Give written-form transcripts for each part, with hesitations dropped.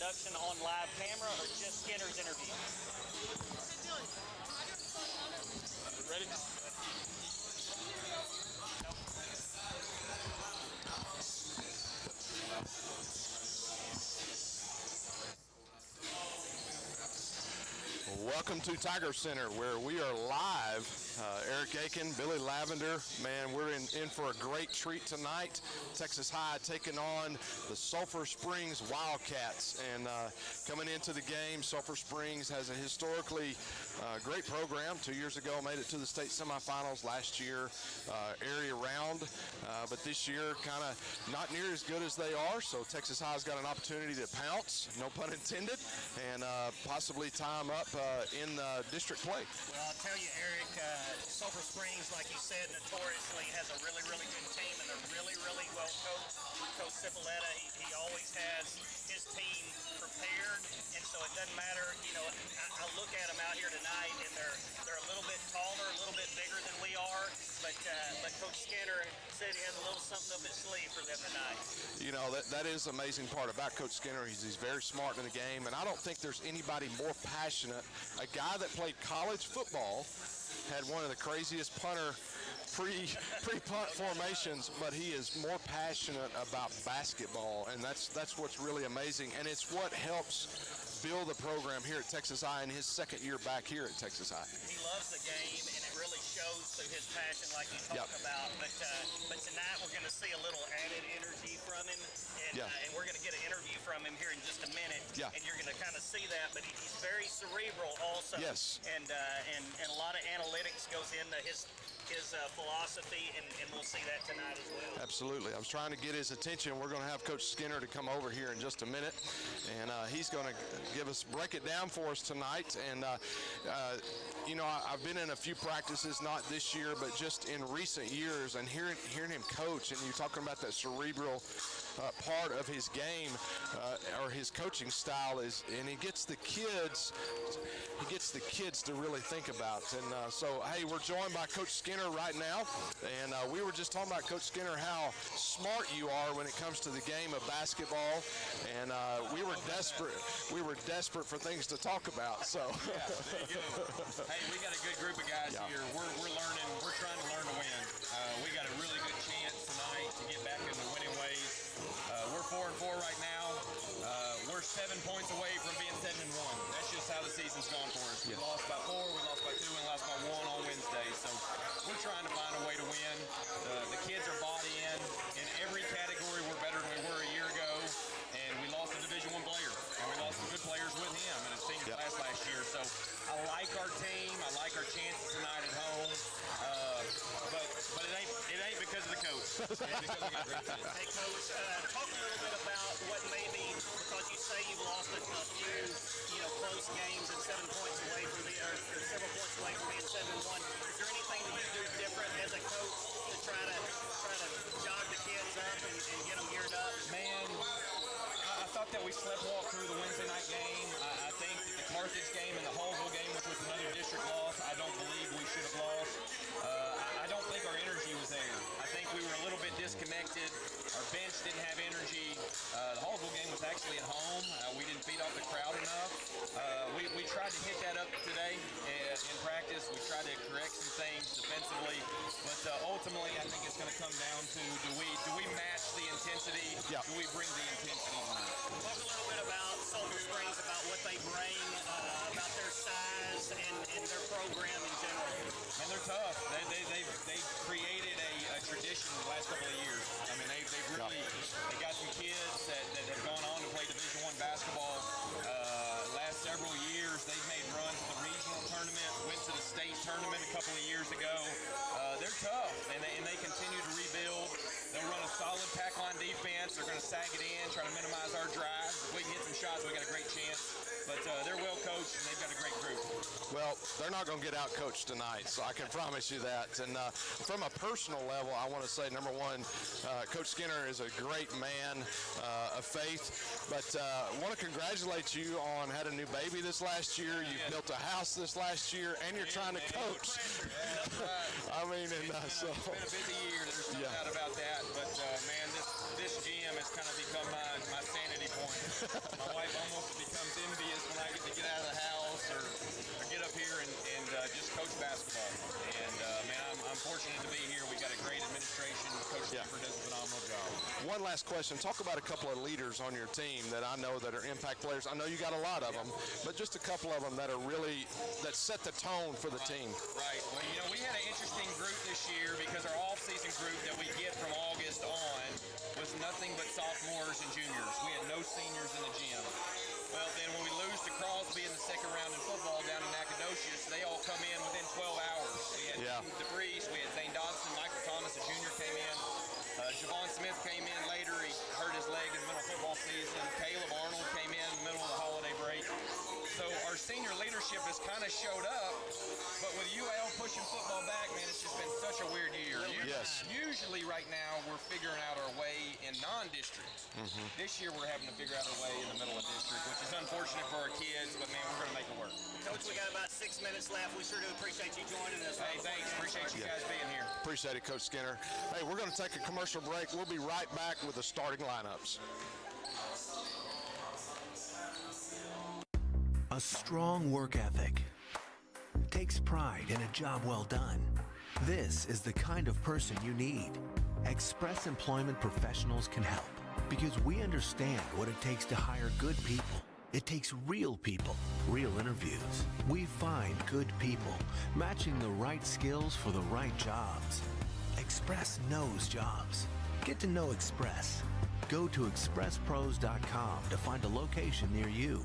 introduction on live camera or just Skinner's interview? Ready? Welcome to Tiger Center, where we are live. Eric Aiken, Billy Lavender, man, we're in for a great treat tonight. Texas High taking on the Sulphur Springs Wildcats, and coming into the game, Sulphur Springs has a historically great program. 2 years ago, made it to the state semifinals. Last year, area round, but this year, kind of not near as good as they are. So Texas High's got an opportunity to pounce, no pun intended, and possibly tie them up in district play. Well, I'll tell you, Eric, Sulphur Springs, like you said, notoriously has a really, really good team, and they're really, really well coached. Coach Cipolletta, he always has his team prepared, and so it doesn't matter. You know, I look at them out here tonight, and they're a little bit taller, a little bit bigger than we are, but Coach Skinner said he has a little something up his sleeve for them tonight. You know, that is the amazing part about Coach Skinner. He's very smart in the game, and I don't think there's anybody more passionate. A guy that played college football, had one of the craziest punter pre-punt formations, but he is more passionate about basketball, and that's what's really amazing, and it's what helps build the program here at Texas High in his second year back here at Texas High. He loves the game, and it really shows through his passion, like you talked about. But tonight we're going to see a little added energy from him, and we're going to get an interview from him here in just a minute. And you're going to kind of see that. But he's very cerebral also. Yes. And a lot of analytics goes into his philosophy, and we'll see that tonight as well. Absolutely. I was trying to get his attention. We're going to have Coach Skinner to come over here in just a minute, and he's going to break it down for us tonight. And you know, I've been in a few practices, not this year, but just in recent years, and hearing him coach, and you're talking about that cerebral part of his game or his coaching style and he gets the kids to really think about. And so, hey, we're joined by Coach Skinner right now, and we were just talking about, Coach Skinner, how smart you are when it comes to the game of basketball, and we were desperate for things to talk about. So yeah, there you go. Hey, we got a good group of guys here. We're learning. We're trying to learn to win. We got a really good chance tonight to get back in the winning ways. We're 4-4 right now. We're 7 points away from being 7-1. That's just how the season's gone for us. We lost by 4, we lost by 2, and lost by 1 on Wednesday. So we're trying to find a way to win. The kids are bought in. In every category, we're better than we were a year ago. And we lost a Division I player, and we lost some good players with him in his senior class last year. So I like our team. I like our chances tonight at home. But it ain't because of the coach. It's because we got great teams. Hey, Coach, talk a little bit about what maybe, because you say you've lost a few, close games and 7 points away from or several points away from being 7-1. Is there anything that you do different as a coach to try to jog the kids up and get them geared up? Man, I thought that we sleptwalked through the Wednesday night game. I think that the Carthage game and the Hallville game, which was another district loss, I don't believe we should have lost. I don't think our energy was there. I think we were a little bit disconnected. Our bench didn't have energy. The Hallville game was actually at home. We didn't feed off the crowd enough. We tried to hit that up today in practice. We tried to correct some things defensively, but ultimately I think it's going to come down to do we match the intensity? Do we bring the intensity tonight? Talk a little bit about Sulphur Springs, about what they bring, about their size and their program in general. And they're tough. They've created a tradition the last couple of years. I mean, they got some kids that have gone on to play Division I basketball. Last several years, they've made runs to the regional tournament, went to the state tournament a couple of years ago. They're tough, and they continue to rebuild. They'll run a solid pack line defense. They're going to sag it in, try to minimize our drives. If we can hit some shots, we got a great chance. But they're well coached, and they've got a great group. Well, they're not going to get out coached tonight, so I can promise you that. And from a personal level, I want to say, number one, Coach Skinner is a great man of faith. But I want to congratulate you on had a new baby this last year. You built a house this last year, and you're trying to coach. That's right. I mean, it's been a busy year. There's no doubt about that. that. But man, this gym has kind of become my sanity point. My wife almost becomes envious when I get to get out of the house or get up here and just coach basketball. And man, I'm fortunate to be here. We got a great administration. Coach Sulphur does a phenomenal job. One last question. Talk about a couple of leaders on your team that I know that are impact players. I know you got a lot of them, but just a couple of them that are really, that set the tone for the team. Right. Well, you know, we had an interesting group this year because our off-season group that we get from August on was nothing but sophomores and juniors. We had no seniors in the gym. Well, then when we lose to Crosby in the second round in football down in Nacogdoches, they all come in within 12 hours. We had DeBreeze, we had Zane Dodson, Michael Thomas, a junior, came in. Javon Smith came in later. He hurt his leg in the middle of football season. Caleb Arnold came in the middle of the holiday break. So our senior leadership has kind of showed up, but with UL pushing football back, man, it's just been such a weird year. Usually right now we're figuring out our way in non-district. This year we're having to figure out our way in the middle of district, which is unfortunate for our kids, but man, we're going to make it work. Coach, we got about 6 minutes left. We sure do appreciate you joining us. Hey, thanks. Appreciate you guys being here. Appreciate it, Coach Skinner. Hey, we're going to take a commercial break. We'll be right back with the starting lineups. A strong work ethic takes pride in a job well done. This is the kind of person you need. Express Employment Professionals can help because we understand what it takes to hire good people. It takes real people, real interviews. We find good people, matching the right skills for the right jobs. Express knows jobs. Get to know Express. Go to expresspros.com to find a location near you.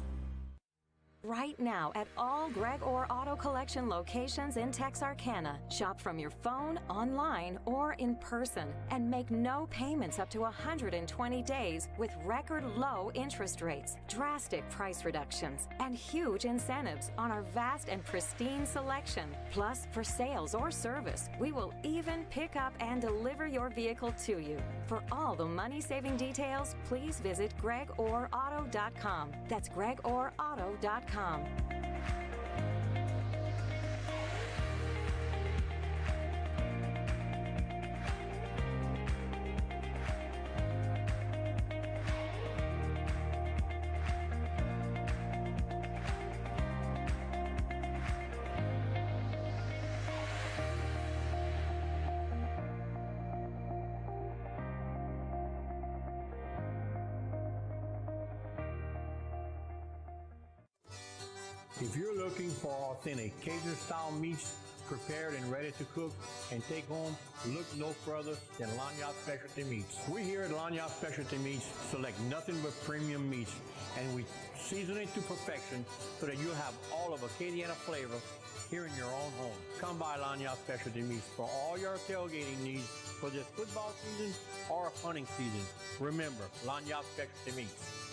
Right now at all Greg Orr Auto Collection locations in Texarkana. Shop from your phone, online, or in person and make no payments up to 120 days with record low interest rates, drastic price reductions, and huge incentives on our vast and pristine selection. Plus, for sales or service, we will even pick up and deliver your vehicle to you. For all the money-saving details, please visit gregorauto.com. That's gregorauto.com. If you're looking for authentic Cajun-style meats prepared and ready to cook and take home, look no further than Lanyard Specialty Meats. We here at Lanyard Specialty Meats select nothing but premium meats, and we season it to perfection so that you'll have all of Acadiana flavor here in your own home. Come by Lanyard Specialty Meats for all your tailgating needs for this football season or hunting season. Remember, Lanyard Specialty Meats.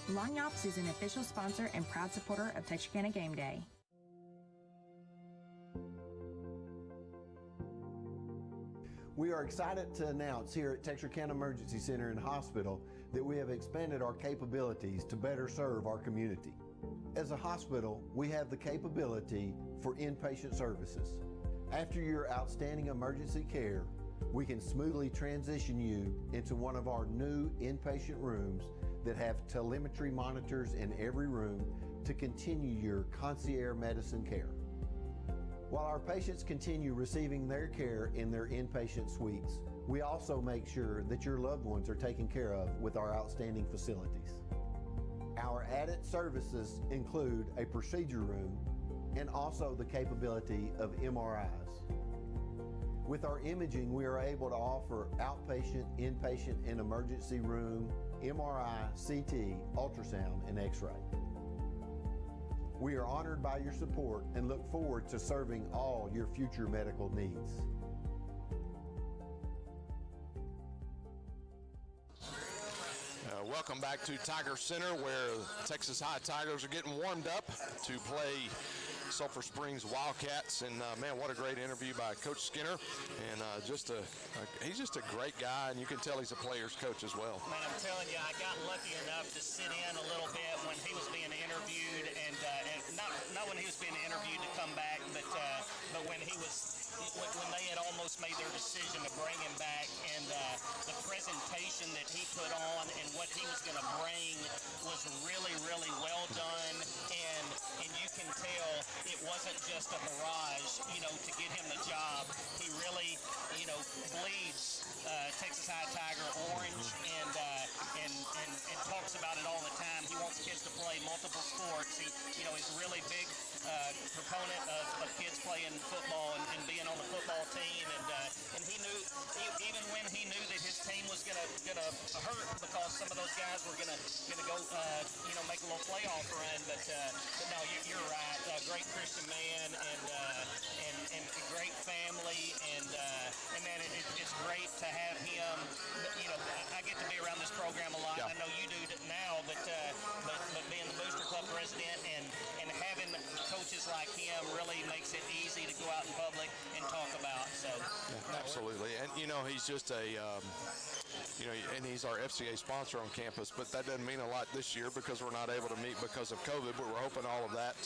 Lanyards is an official sponsor and proud supporter of Texarkana Game Day. We are excited to announce here at Texarkana Emergency Center and Hospital that we have expanded our capabilities to better serve our community. As a hospital, we have the capability for inpatient services. After your outstanding emergency care, we can smoothly transition you into one of our new inpatient rooms that have telemetry monitors in every room to continue your concierge medicine care. While our patients continue receiving their care in their inpatient suites, we also make sure that your loved ones are taken care of with our outstanding facilities. Our added services include a procedure room and also the capability of MRIs. With our imaging, we are able to offer outpatient, inpatient, and emergency room, MRI, CT, ultrasound, and X-ray. We are honored by your support and look forward to serving all your future medical needs. Welcome back to Tiger Center, where Texas High Tigers are getting warmed up to play Sulphur Springs Wildcats. And man, what a great interview by Coach Skinner. And he's just a great guy, and you can tell he's a player's coach as well. Man, I'm telling you, I got lucky enough to sit in a little bit when he was being interviewed, and not when he was being interviewed to come back, but when he was when they had almost made their decision to bring him back, and the presentation that he put on and what he was going to bring was really, really well done, and you can tell it wasn't just a barrage, to get him the job. He really, bleeds Texas High Tiger orange and talks about it all the time. He wants kids to play multiple sports. He's a really big proponent of kids playing football and being on the football team, and he knew, even when he knew that his team was gonna hurt because some of those guys were gonna go make a little playoff run, but no, you're right. Great Christian man and great family, and man, it's great to have him. I get to be around this program a lot. Yeah. I know you do now, but being the Booster Club president and having coaches like him really makes it easy to go out in public and talk about. So Absolutely, and he's just and he's our FCA sponsor on campus, but that doesn't mean a lot this year because we're not able to meet because of COVID, but we're hoping all of that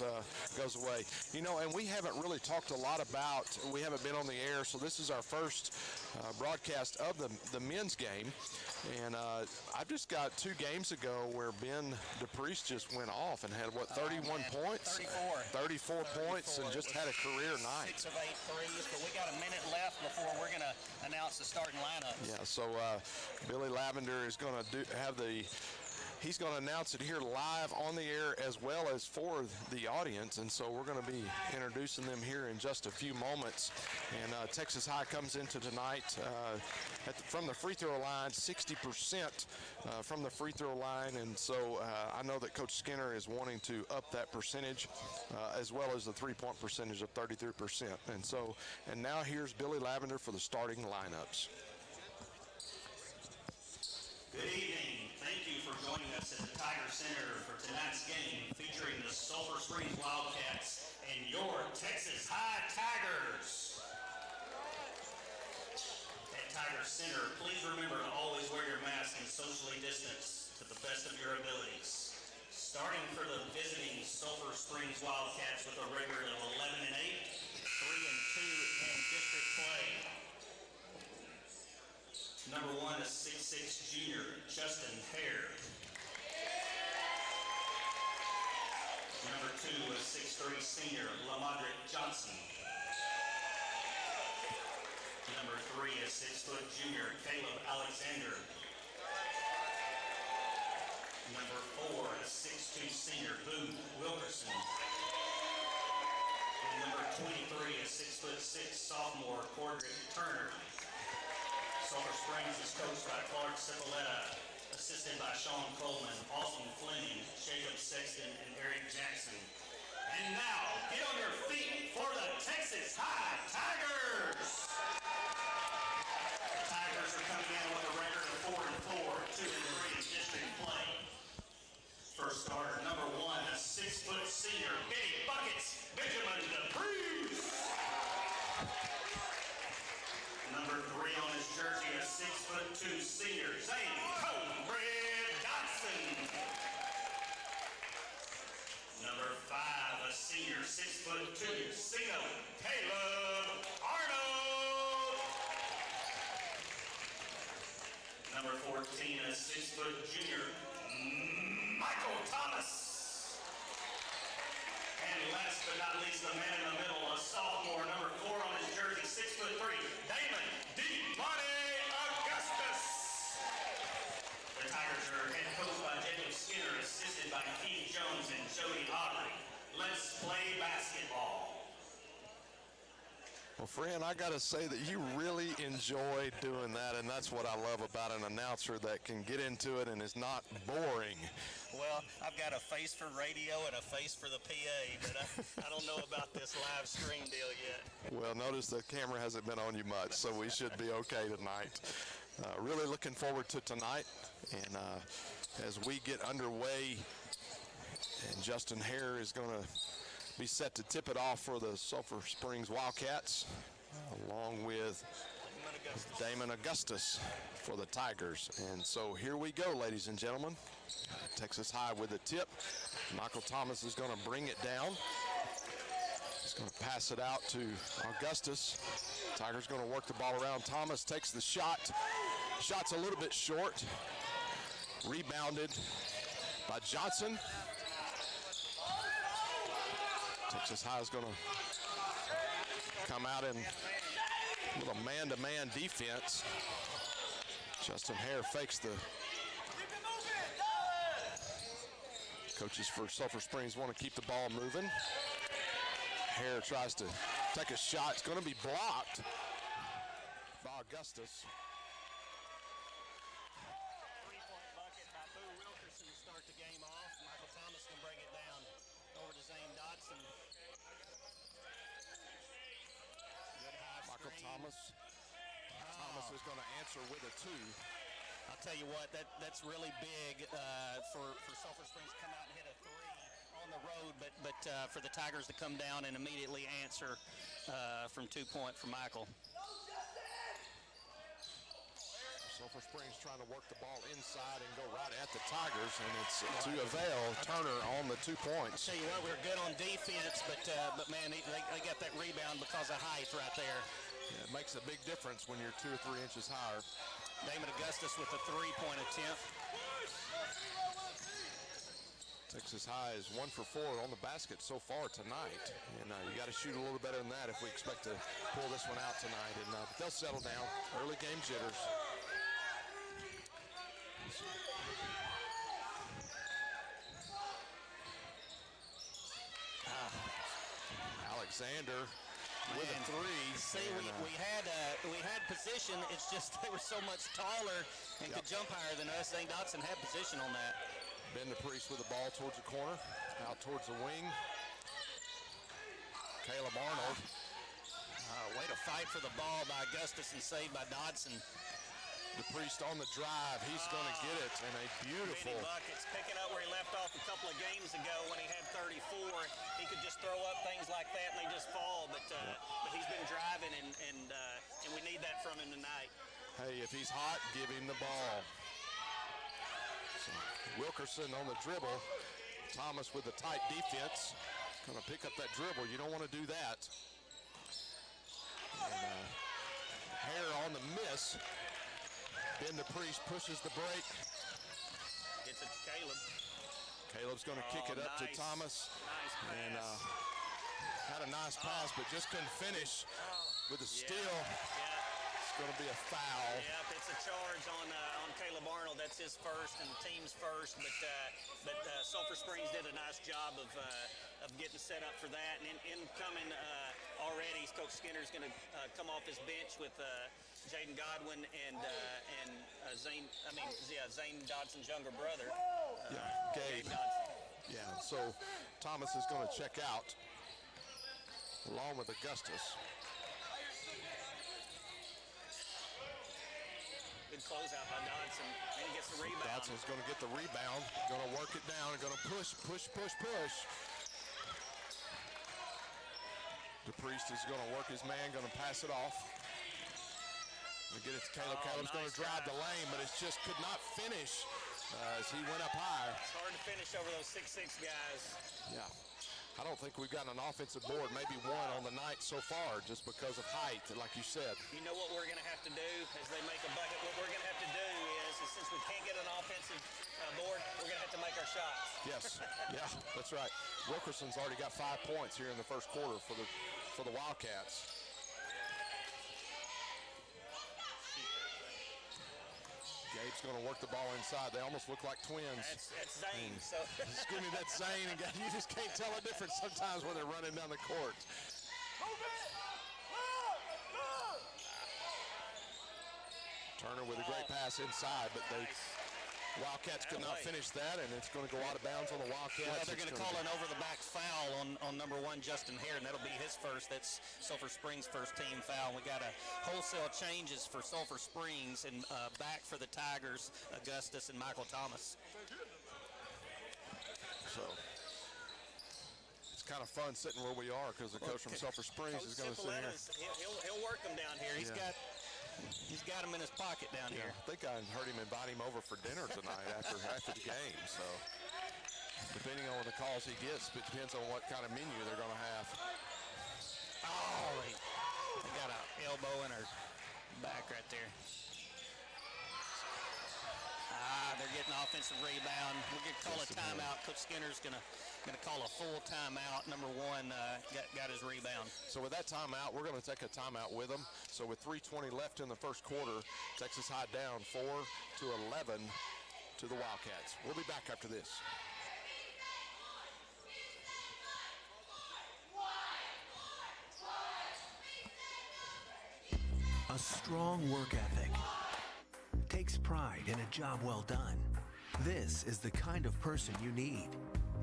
goes away. And we haven't really talked a lot about, we haven't been on the air, so this is our first broadcast of the men's game, and I've just got 2 games ago where Ben DePriest just went off and had, 31 points? 34 points and just had a career night. 6 of 8 threes, but we got a minute left before we're going to announce the starting lineup. Yeah, so Billy Lavender is going to he's going to announce it here live on the air as well as for the audience, and so we're going to be introducing them here in just a few moments. And Texas High comes into tonight from the free throw line, 60% from the free throw line, and so I know that Coach Skinner is wanting to up that percentage as well as the three-point percentage of 33%. And now here's Billy Lavender for the starting lineups. Good evening. Thank you for joining us at the Tiger Center for tonight's game featuring the Sulphur Springs Wildcats and your Texas High Tigers. At Tiger Center, please remember to always wear your mask and socially distance to the best of your abilities. Starting for the visiting Sulphur Springs Wildcats with a record of 11-8, 3-2 in district play. Number 1 is 6'6" junior Justin Hare. Number 2 is 6'3" senior Lamadrick Johnson. Number 3 is 6' junior Caleb Alexander. Number 4 is 6'2" senior Boone Wilkerson. And number 23 is 6'6" sophomore Cordrick Turner. Sulphur Springs is coached by Clark Cipoletta, assisted by Sean Coleman, Austin Fleming, Jacob Sexton, and Eric Jackson. And now, get on your feet for the Texas High Tigers! The Tigers are coming in with a record of 4-4, 2-3 in district play. First starter, number 1, a 6' senior, Big Buckets, Benjamin DePriest. Number 3 on his jersey, a 6'2" senior, Zane Conebread Dodson. Number 5, a senior, 6'2", Sino Caleb Arnold. Number 14, a 6' junior, Michael Thomas. And last but not least, the man in the middle, a sophomore, number 4 on his jersey, 6'3", Damon D. Monte Augustus. The Tigers are head coached by Jacob Skinner, assisted by Keith Jones and Jody Audrey. Let's play basketball. Well, friend, I got to say that you really enjoy doing that, and that's what I love about an announcer that can get into it and is not boring. Well, I've got a face for radio and a face for the PA, but I don't know about this live stream deal yet. Well, notice the camera hasn't been on you much, so we should be okay tonight. Really looking forward to tonight, and as we get underway, and Justin Hare is going to be set to tip it off for the Sulphur Springs Wildcats, along with Damon Augustus for the Tigers. And so here we go, ladies and gentlemen. Texas High with the tip. Michael Thomas is going to bring it down. He's He's going to pass it out to Augustus. Tigers going to work the ball around. Thomas takes the shot. Shot's a little bit short. Rebounded by Johnson. Texas High is going to come out in a little man-to-man defense. Justin Hare fakes the. Coaches for Sulphur Springs want to keep the ball moving. Hare tries to take a shot. It's going to be blocked by Augustus. Three-point bucket by Boo Wilkerson to start the game off. Michael Thomas can bring it down over to Zane Dodson. Good high Michael screen. Thomas. Thomas is going to answer with a 2. I'll tell you what, that's really big for Sulphur Springs to come out and hit a 3 on the road, but for the Tigers to come down and immediately answer from 2-point for Michael. Sulphur Springs trying to work the ball inside and go right at the Tigers, and it's to avail. Turner on the 2 points. I'll tell you what, we're good on defense, but man, they got that rebound because of height right there. Yeah, it makes a big difference when you're 2 or 3 inches higher. Damon Augustus with a 3-point attempt. Texas High is 1 for 4 on the basket so far tonight, and you got to shoot a little better than that if we expect to pull this one out tonight. And but they'll settle down. Early game jitters. Alexander with a 3. See, we had position. It's just they were so much taller and could jump higher than us. Zane Dodson had position on that. Ben DePriest with the ball towards the corner, out towards the wing. Caleb Arnold. Way to fight for the ball by Augustus and saved by Dodson. DePriest on the drive. He's going to get it, and a beautiful. Benny Buckets picking up where he left off a couple of games ago when he had 34. He could just throw up things like that and they just fall. But he's been driving, and we need that from him tonight. Hey, if he's hot, give him the ball. So Wilkerson on the dribble. Thomas with the tight defense. Going to pick up that dribble. You don't want to do that. And, Hare on the miss. Ben DePriest pushes the break. Gets it to Caleb. Caleb's going to kick it up to Thomas. Nice pass. And had a nice pass, but just couldn't finish with a steal. Yeah. It's going to be a foul. Yep, it's a charge on Caleb Arnold. That's his first and the team's first. But Sulphur Springs did a nice job of getting set up for that. And incoming already, Coach Skinner's going to come off his bench with Jaden Godwin and Zane Dodson's younger brother. Gabe. Yeah, so Thomas is going to check out along with Augustus. Good closeout by Dodson, and he gets the rebound. Dodson's going to get the rebound, going to work it down, and going to push. DePriest is going to work his man, going to pass it off. Get it to Caleb. Caleb's going to drive the lane, but it just could not finish as he went up high. It's hard to finish over those 6'6" guys. Yeah. I don't think we've got an offensive board, maybe one on the night so far, just because of height, like you said. You know what we're going to have to do as they make a bucket? What we're going to have to do is since we can't get an offensive board, we're going to have to make our shots. Yes. Yeah, that's right. Wilkerson's already got 5 points here in the first quarter for the Wildcats. Gabe's going to work the ball inside. They almost look like twins. That's Zane. So. Excuse me, that's Zane. And you just can't tell the difference sometimes when they're running down the court. Turner with a great pass inside, but Wildcats could not finish that, and it's going to go out of bounds on the Wildcats. Well, they're going to call an over-the-back foul on number 1, Justin Hare, and that'll be his first. That's Sulphur Springs' first team foul. We got a wholesale changes for Sulphur Springs, and back for the Tigers, Augustus and Michael Thomas. So it's kind of fun sitting where we are because the coach from Sulphur Springs is going to sit here. He'll work them down here. He's got him in his pocket down here. I think I heard him invite him over for dinner tonight after the game. So depending on the calls he gets, it depends on what kind of menu they're going to have. Oh, they got an elbow in her back right there. They're getting offensive rebound. We're going to call a timeout. Coach Skinner's going to call a full timeout. Number one got his rebound. So with that timeout, we're going to take a timeout with them. So with 3:20 left in the first quarter, Texas High down 4-11 to the Wildcats. We'll be back after this. A strong work ethic takes pride in a job well done. This is the kind of person you need.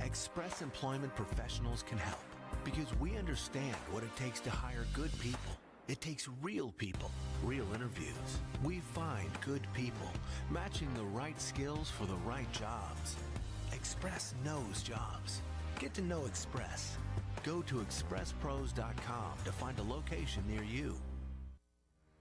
Express Employment Professionals can help because we understand what it takes to hire good people. It takes real people, real interviews. We find good people, matching the right skills for the right jobs. Express knows jobs. Get to know Express. Go to expresspros.com to find a location near you.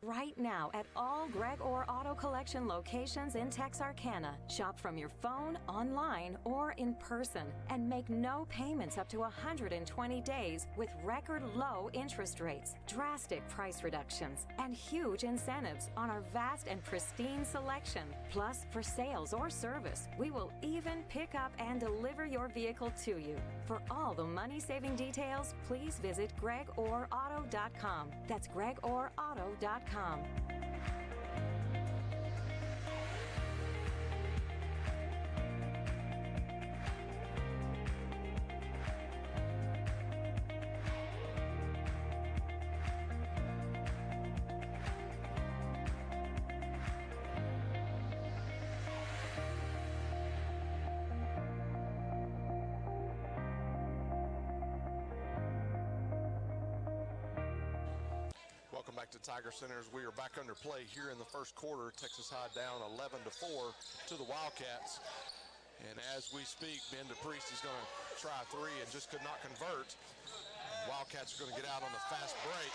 Right now at all Greg Orr Auto Collection locations in Texarkana. Shop from your phone, online, or in person and make no payments up to 120 days with record low interest rates, drastic price reductions, and huge incentives on our vast and pristine selection. Plus, for sales or service, we will even pick up and deliver your vehicle to you. For all the money-saving details, please visit gregorauto.com. That's gregorauto.com. Welcome back to Tiger Centers. We are back under play here in the first quarter. Texas High down 11-4 to the Wildcats. And as we speak, Ben DePriest is going to try a three and just could not convert. Wildcats are going to get out on the fast break.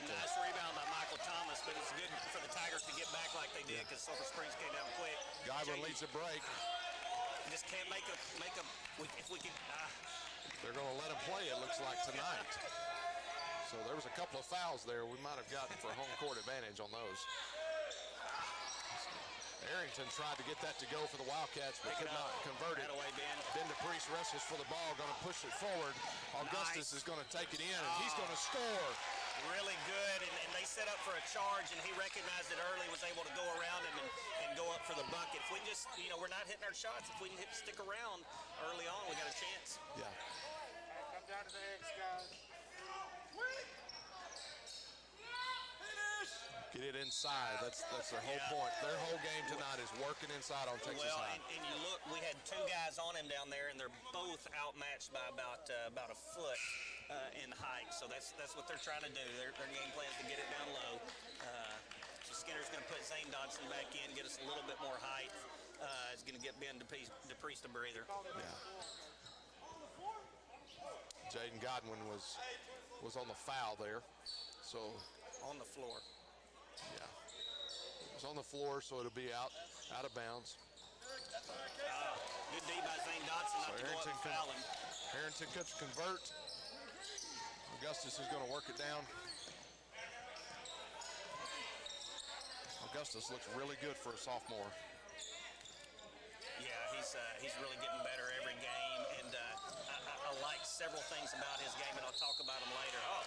Nice rebound by Michael Thomas, but it's good for the Tigers to get back like they did because Sulphur Springs came down quick. Guyver leads the break. Just can't make a if we can. They're going to let him play, it looks like, tonight. So there was a couple of fouls there we might have gotten for home court advantage on those. Arrington tried to get that to go for the Wildcats, but could not convert it. Away, Ben DePriest wrestles for the ball, going to push it forward. Augustus is going to take it in, and he's going to score. Really good, and they set up for a charge, and he recognized it early, was able to go around him and go up for the bucket. If we just, we're not hitting our shots. If we can stick around early on, we got a chance. Yeah. Come down to the X, guys. Get it inside. That's their whole point. Their whole game tonight is working inside on Texas High. And you look, we had two guys on him down there, and they're both outmatched by about a foot in height. So that's what they're trying to do. Their game plan is to get it down low. So Skinner's going to put Zane Dodson back in, get us a little bit more height. It's going to get Ben DePriest a breather. Yeah. Jaden Godwin was on the foul there. So on the floor. Yeah. It was on the floor, so it'll be out of bounds. Good D by Zane Dodson not to go up and foul him. Harrington could convert. Augustus is going to work it down. Augustus looks really good for a sophomore. Yeah, he's really getting better every game, and I like several things about his game, and I'll talk about them later. Oh.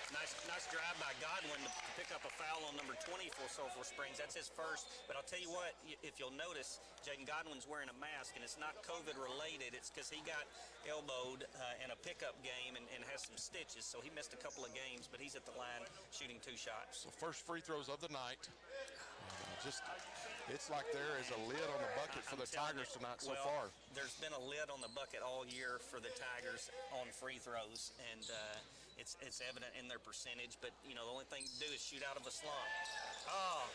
Nice drive by Godwin to pick up a foul on number 20 for Sulphur Springs. That's his first. But I'll tell you what, if you'll notice, Jaden Godwin's wearing a mask, and it's not COVID related. It's because he got elbowed in a pickup game and has some stitches. So he missed a couple of games, but he's at the line shooting 2 shots. So first free throws of the night. It's like there is a lid on the bucket for the Tigers tonight so far. There's been a lid on the bucket all year for the Tigers on free throws, and it's evident in their percentage. But the only thing to do is shoot out of a slump. Oh,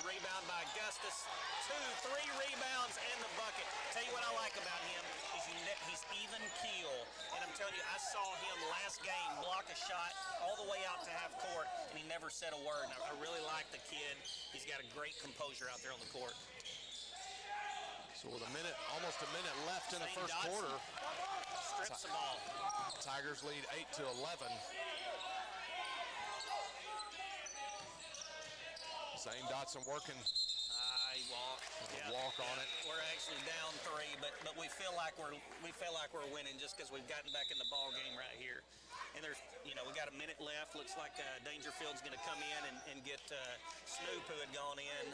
rebound by Augustus. 2, 3 rebounds and the bucket. Tell you what I like about him is he's even keel, and I'm telling you, I saw him last game block a shot all the way out to half court, and he never said a word. And I really like the kid. He's got a great composure out there on the court. So with almost a minute left in the first quarter. strips the ball. Tigers lead 8-11. Zane Dotson working. He walked. Walk on it. We're actually down 3, but we feel like we're winning just because we've gotten back in the ball game right here. And there's, we got a minute left. Looks like Dangerfield's going to come in and get Snoop, who had gone in.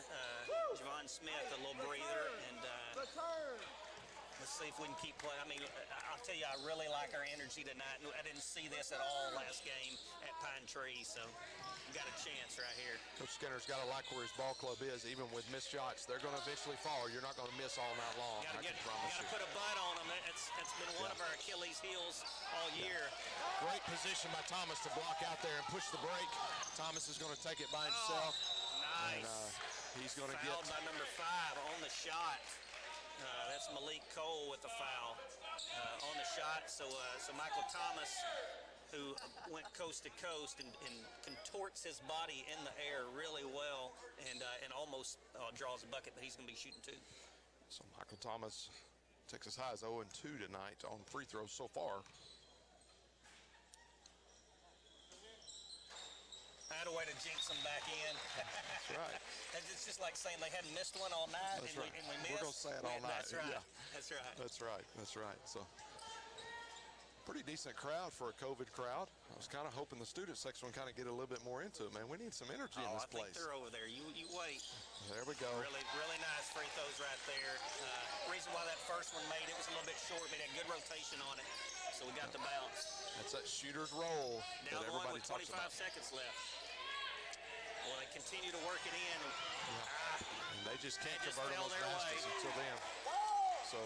Javon Smith, a little breather, and let's see if we can keep playing. I mean, I'll tell you, I really like our energy tonight. I didn't see this at all last game at Pine Tree, so we got a chance right here. Coach Skinner's got to like where his ball club is, even with missed shots. They're going to eventually fall. You're not going to miss all night long. I can promise you. Got to put a butt on them. That's been one of our Achilles heels all year. Great position by Thomas to block out there and push the break. Thomas is going to take it by himself. Nice. And he's going to get fouled by number 5 on the shot. That's Malik Cole with the foul on the shot. So Michael Thomas, who went coast to coast and contorts his body in the air really well and almost draws a bucket, but he's going to be shooting 2. So Michael Thomas, Texas High is 0-2 tonight on free throws so far. I had a way to jinx them back in. That's right. It's just like saying they hadn't missed one all night, That's and, right. we missed. We're going to say it all night. That's right. Yeah. That's right. That's right. That's right. So pretty decent crowd for a COVID crowd. I was kind of hoping the student section would kind of get a little bit more into it, man. We need some energy in this I think place. they're over there. You wait. There we go. Really, really nice free throws right there. Reason why that first one it was a little bit short, but it had good rotation on it, so we got the bounce. That's that shooter's roll Now that going everybody with talks 25 about. seconds left. Well, they continue to work it in. And they just can't They just convert fell those their baskets way. until then. So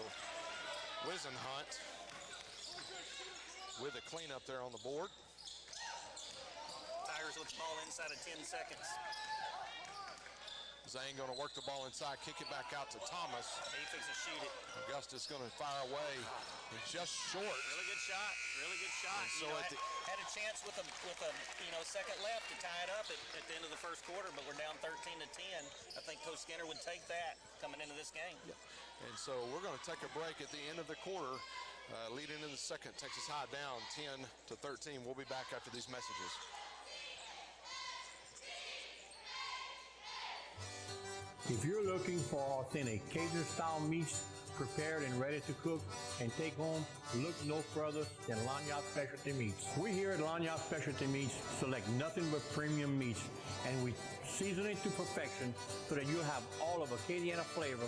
Wisenhunt with a cleanup there on the board. Tigers with the ball inside of 10 seconds. Zane going to work the ball inside, kick it back out to Thomas. He fixes to shoot it. Augustus going to fire away. It's just short. Really good shot. Really good shot. And so had a chance with a second left to tie it up at the end of the first quarter, but we're down 13-10. I think Coach Skinner would take that coming into this game. Yeah. And so we're going to take a break at the end of the quarter, lead into the second. Texas High down 10-13. We'll be back after these messages. If you're looking for authentic Cajun-style meats prepared and ready to cook and take home, look no further than Lanyard Specialty Meats. We here at Lanyard Specialty Meats select nothing but premium meats, and we season it to perfection so that you'll have all of Acadiana flavor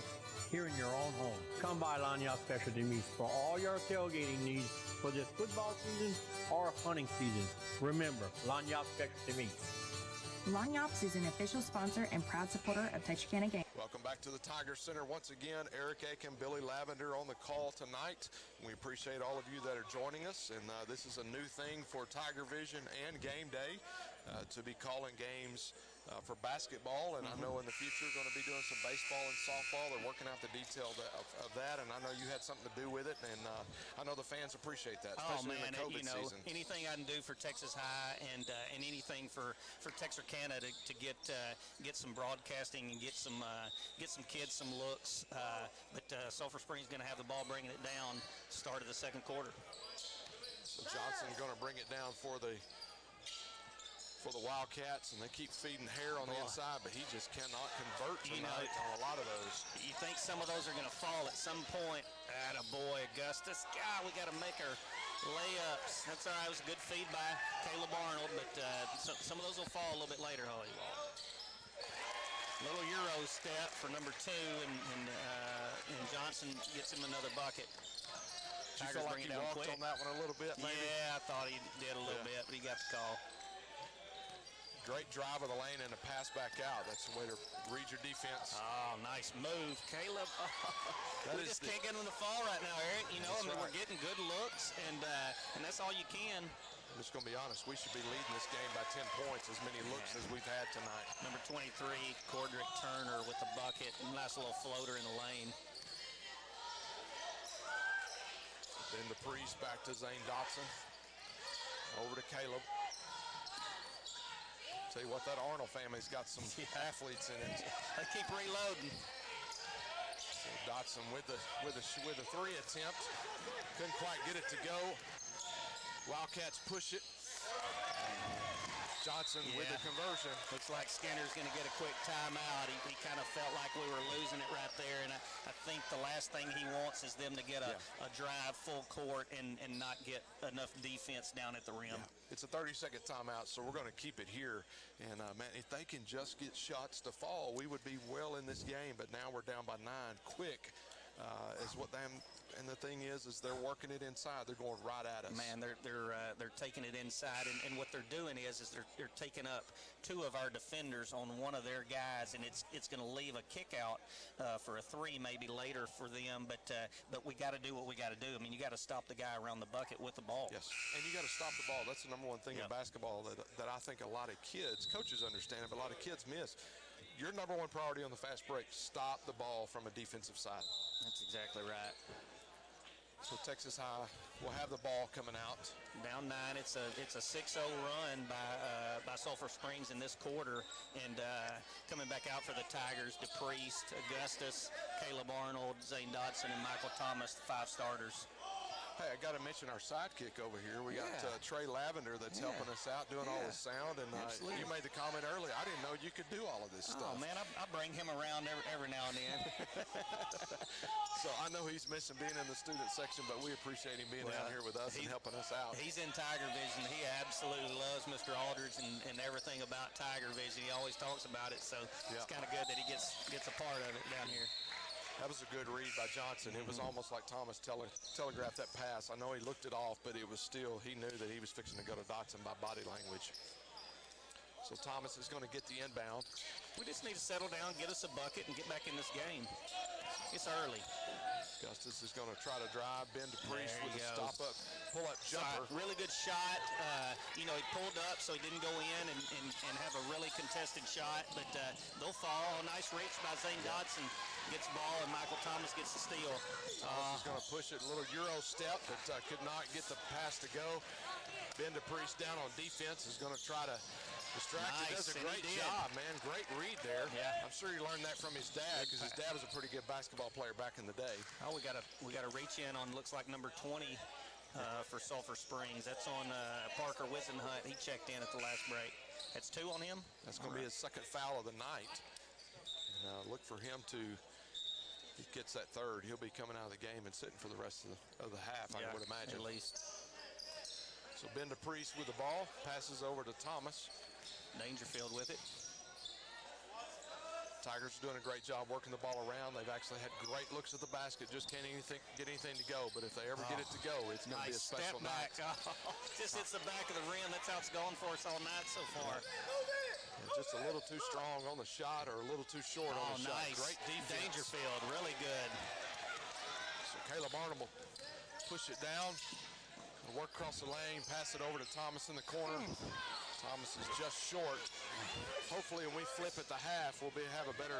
here in your own home. Come by Lanyard Specialty Meats for all your tailgating needs for this football season or hunting season. Remember, Lanyard Specialty Meats. Lanyards is an official sponsor and proud supporter of Texarkana Game. Welcome back to the Tiger Center. Once again, Eric Aiken, Billy Lavender on the call tonight. We appreciate all of you that are joining us. And this is a new thing for Tiger Vision and Game Day to be calling games for basketball. And I know in the future going to be doing some baseball and softball. They're working out the detail of that. And I know you had something to do with it. And I know the fans appreciate that, especially in the COVID season. Anything I can do for Texas High and anything for Texarkana to get some broadcasting and get some kids some looks. But Sulphur Springs going to have the ball bringing it down start of the second quarter. So Johnson going to bring it down for the Wildcats, and they keep feeding hair on the inside, but he just cannot convert tonight on a lot of those. You think some of those are going to fall at some point? Attaboy, Augustus. God, we got to make our layups. That's all right. It was a good feed by Caleb Arnold, but some of those will fall a little bit later, Hollywall. Little Euro step for number 2, and Johnson gets him another bucket. Did you feel like he walked on that one a little bit, maybe? Yeah, I thought he did a little bit, but he got the call. Great drive of the lane and a pass back out. That's the way to read your defense. Oh, nice move, Caleb. We just can't get him to fall right now, Eric. We're getting good looks, and that's all you can. I'm just going to be honest. We should be leading this game by 10 points, as many looks as we've had tonight. Number 23, Cordrick Turner with the bucket. Nice little floater in the lane. Then the Priest back to Zane Dotson. Over to Caleb. Tell you what, that Arnold family's got some athletes in it. They keep reloading. So Dotson with the 3 attempt. Couldn't quite get it to go. Wildcats push it. Johnson with the conversion. Looks like Skinner's going to get a quick timeout. He kind of felt like we were losing it right there, and I think the last thing he wants is them to get a drive full court and not get enough defense down at the rim. Yeah. It's a 30-second timeout, so we're going to keep it here. And, man, if they can just get shots to fall, we would be well in this game. But now we're down by 9 quick. Is what them, and the thing is they're working it inside. They're going right at us. Man, they're taking it inside, and what they're doing is they're taking up 2 of our defenders on one of their guys, and it's going to leave a kick out for a 3 maybe later for them. But we got to do what we got to do. I mean, you got to stop the guy around the bucket with the ball. Yes, and you got to stop the ball. That's the number one thing in basketball that I think a lot of kids, coaches understand it, but a lot of kids miss. Your number one priority on the fast break, stop the ball from a defensive side. That's exactly right. So Texas High will have the ball coming out. Down 9. It's a 6-0 run by Sulphur Springs in this quarter, and coming back out for the Tigers, DePriest, Augustus, Caleb Arnold, Zane Dodson, and Michael Thomas, the 5 starters. Hey, I got to mention our sidekick over here. We got Trey Lavender that's helping us out, doing all the sound. And you made the comment earlier, I didn't know you could do all of this stuff. Oh, man, I bring him around every now and then. So I know he's missing being in the student section, but we appreciate him being down here with us and helping us out. He's in Tiger Vision. He absolutely loves Mr. Aldridge and everything about Tiger Vision. He always talks about it, so it's kind of good that he gets a part of it down here. That was a good read by Johnson. It was almost like Thomas telegraphed that pass. I know he looked it off, but it was still, he knew that he was fixing to go to Dotson by body language. So Thomas is going to get the inbound. We just need to settle down, get us a bucket, and get back in this game. It's early. Augustus is going to try to drive. Ben DePriest with a stop-up, pull-up jumper. Really good shot. He pulled up so he didn't go in and have a really contested shot, but they'll fall. Nice reach by Zane Dodson. Gets the ball, and Michael Thomas gets the steal. Thomas is going to push it, a little Euro step, but could not get the pass to go. Ben DePriest down on defense is going to try to distract. He does a great job, man. Great read there. Yeah. I'm sure he learned that from his dad, because his dad was a pretty good basketball player back in the day. Oh, we got to reach in on, looks like number 20 for Sulphur Springs. That's on Parker Wisenhunt. He checked in at the last break. That's 2 on him. That's going to be his second foul of the night. And look for him to. He gets that 3rd. He'll be coming out of the game and sitting for the rest of the half, I would imagine. At least. So Ben DePriest with the ball, passes over to Thomas. Dangerfield with it. Tigers are doing a great job working the ball around. They've actually had great looks at the basket, just can't get anything to go. But if they ever get it to go, it's going to be a special night. Just hits the back of the rim. That's how it's going for us all night so far. And just a little too strong on the shot or a little too short on the shot. Great defense. Dangerfield, really good. So Caleb Arnold will push it down, work across the lane, pass it over to Thomas in the corner. Thomas is just short. Hopefully when we flip at the half, we'll have a better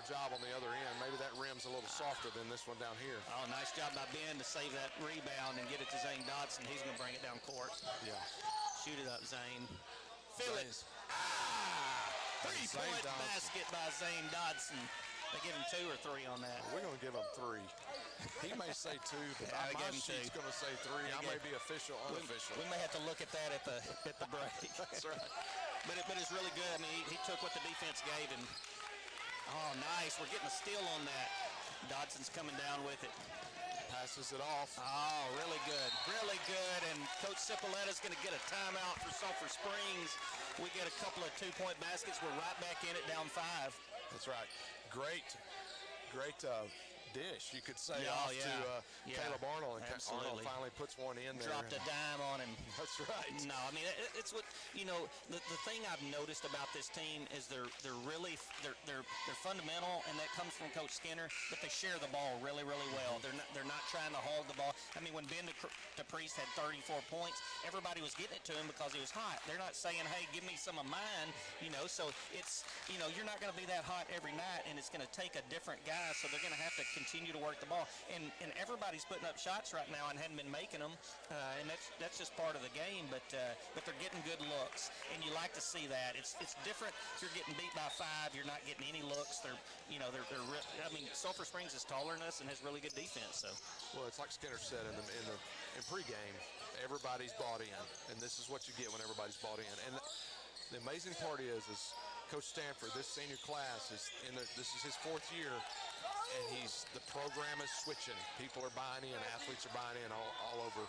job on the other end. Maybe that rim's a little softer than this one down here. Oh, nice job by Ben to save that rebound and get it to Zane Dodson. He's going to bring it down court. Yeah. Shoot it up, Zane. Feel it. 3-point basket by Zane Dodson. They give him 2 or 3 on that. We're going to give him 3. He may say 2, but my sheet's going to say 3. I may be official, unofficial. We may have to look at that at the break. That's right. But it's really good. I mean, he took what the defense gave him. Oh, nice. We're getting a steal on that. Dodson's coming down with it. Passes it off. Oh, really good. Really good. And Coach Cipoletta's going to get a timeout for Sulphur Springs. We get a couple of 2-point baskets. We're right back in it, down 5. That's right. Great dish, you could say, off to Caleb Arnold. And Arnold finally puts one in there. Dropped a dime on him. That's right. No, I mean, it's what, the thing I've noticed about this team is they're fundamental, and that comes from Coach Skinner, but they share the ball really, really well. They're not trying to hog the ball. I mean, when Ben DePriest had 34 points, everybody was getting it to him because he was hot. They're not saying, hey, give me some of mine, so it's, you're not going to be that hot every night, and it's going to take a different guy, so they're going to have to continue to work the ball. And everybody's putting up shots right now and hadn't been making them, and that's just part of the game. But they're getting good looks, and you like to see that. It's different if you're getting beat by 5, you're not getting any looks. I mean, Sulphur Springs is taller than us and has really good defense. So, well, it's like Skinner said in pregame, everybody's bought in, and this is what you get when everybody's bought in. And the amazing part is Coach Stanford, this senior class is this is his 4th year, and the program is switching. People are buying in, athletes are buying in all over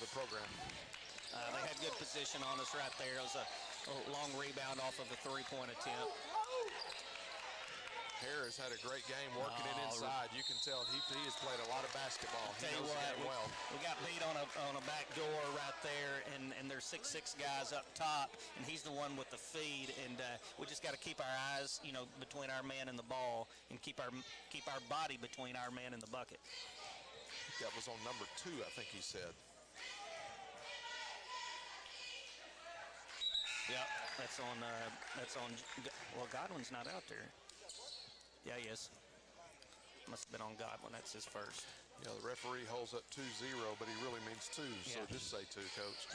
the program. They had good position on us right there. It was a long rebound off of a 3-point attempt. Harris had a great game working it inside. You can tell he has played a lot of basketball. He knows the game well. We got beat on a back door right there, and there's 6'6" guys up top, and he's the one with the feed. And we just got to keep our eyes, between our man and the ball, and keep our body between our man and the bucket. That was on number 2, I think he said. Yeah, that's on. Well, Godwin's not out there. Yeah, he is. Must have been on Godwin. That's his first. The referee holds up 2-0, but he really means 2, so just say 2, Coach.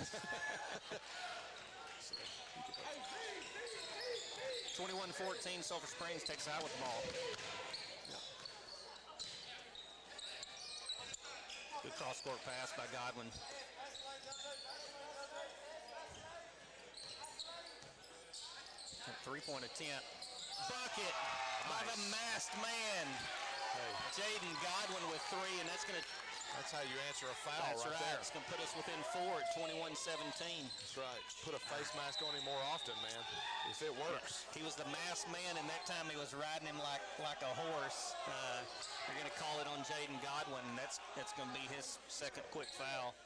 21-14, Sulphur Springs takes high with the ball. Good cross-court pass by Godwin. Three-point attempt. Bucket by the masked man. Jaden Godwin with 3, and that's how you answer a foul. That's right. There. It's going to put us within 4 at 21-17. That's right. Put a face mask on him more often, man, if it works. Yeah. He was the masked man, and that time he was riding him like a horse. They're going to call it on Jaden Godwin, and that's going to be his second quick foul.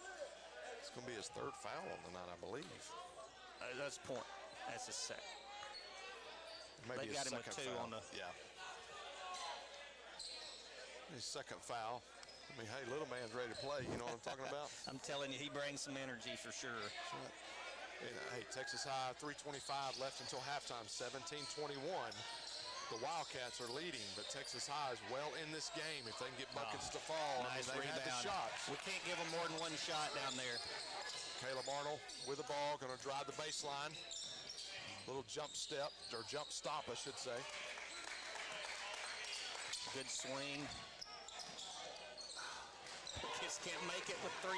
It's going to be his 3rd foul on the night, I believe. That's point. That's his second. Maybe they got him with 2 foul. on the. Yeah. His second foul. I mean, hey, little man's ready to play. You know what I'm talking about? I'm telling you, he brings some energy for sure. Right. And, hey, Texas High, 3:25 left until halftime, 17-21. The Wildcats are leading, but Texas High is well in this game if they can get buckets to fall. Nice they rebound. had the shots. We can't give them more than 1 shot down there. Caleb Arnold with the ball, going to drive the baseline. Little jump step, or jump stop, I should say. Good swing. Just can't make it with 3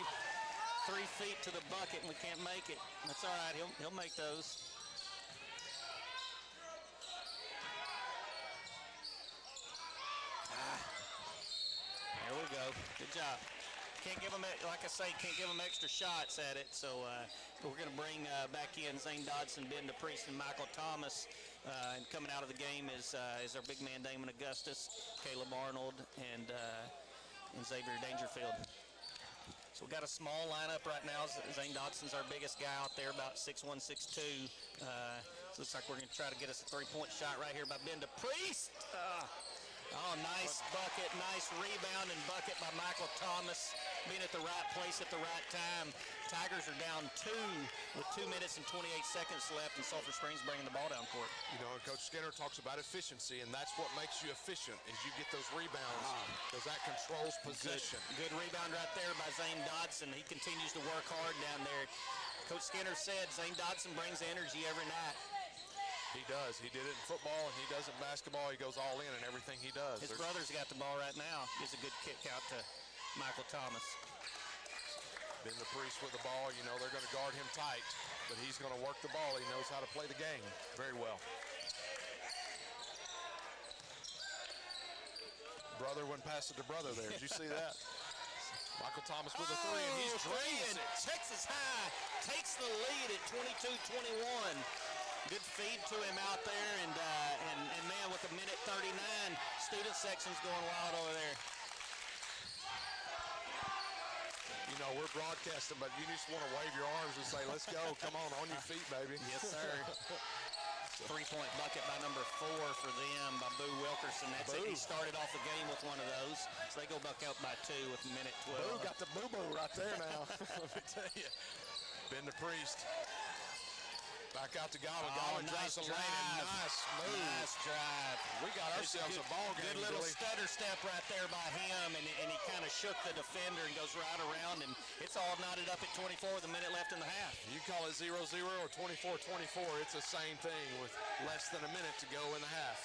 feet to the bucket, and we can't make it. That's all right. He'll make those. There we go. Good job. Can't give them, like I say, can't give them extra shots at it. So we're going to bring back in Zane Dodson, Ben DePriest, and Michael Thomas. And coming out of the game is our big man Damon Augustus, Caleb Arnold, and Xavier Dangerfield. So we've got a small lineup right now. Zane Dodson's our biggest guy out there, about 6'1", 6'2". So looks like we're going to try to get us a 3-point shot right here by Ben DePriest. Nice bucket, nice rebound and bucket by Michael Thomas, being at the right place at the right time. Tigers are down 2 with 2 minutes and 28 seconds left, and Sulphur Springs bringing the ball down court. Coach Skinner talks about efficiency, and that's what makes you efficient, is you get those rebounds, because that controls possession. Good rebound right there by Zane Dodson. He continues to work hard down there. Coach Skinner said Zane Dodson brings energy every night. He does. He did it in football, and he does it in basketball. He goes all in everything he does. His brother's got the ball right now. Gives a good kick out to Michael Thomas. Ben DePriest with the ball. They're going to guard him tight, but he's going to work the ball. He knows how to play the game very well. Brother went past it to brother there. Did you see that? Michael Thomas with a 3, and he's drains it. Texas High takes the lead at 22-21. Good feed to him out there, and man, with a minute 39, student section's going wild over there. We're broadcasting, but you just want to wave your arms and say, let's go, come on your feet, baby. Yes, sir. 3-point bucket by number 4 for them, by Boo Wilkerson. That's it. He started off the game with one of those, so they go back up by 2 with a minute 12. Boo got the boo-boo right there now. Let me tell you. Ben DePriest. Back out to Gala. Nice drives the drive. lane. And nice move. Nice drive. We got ourselves a ball game. Good little Billy. stutter step right there by him, and he kind of shook the defender and goes right around, and it's all knotted up at 24 with a minute left in the half. You call it 0-0 or 24-24, it's the same thing with less than a minute to go in the half.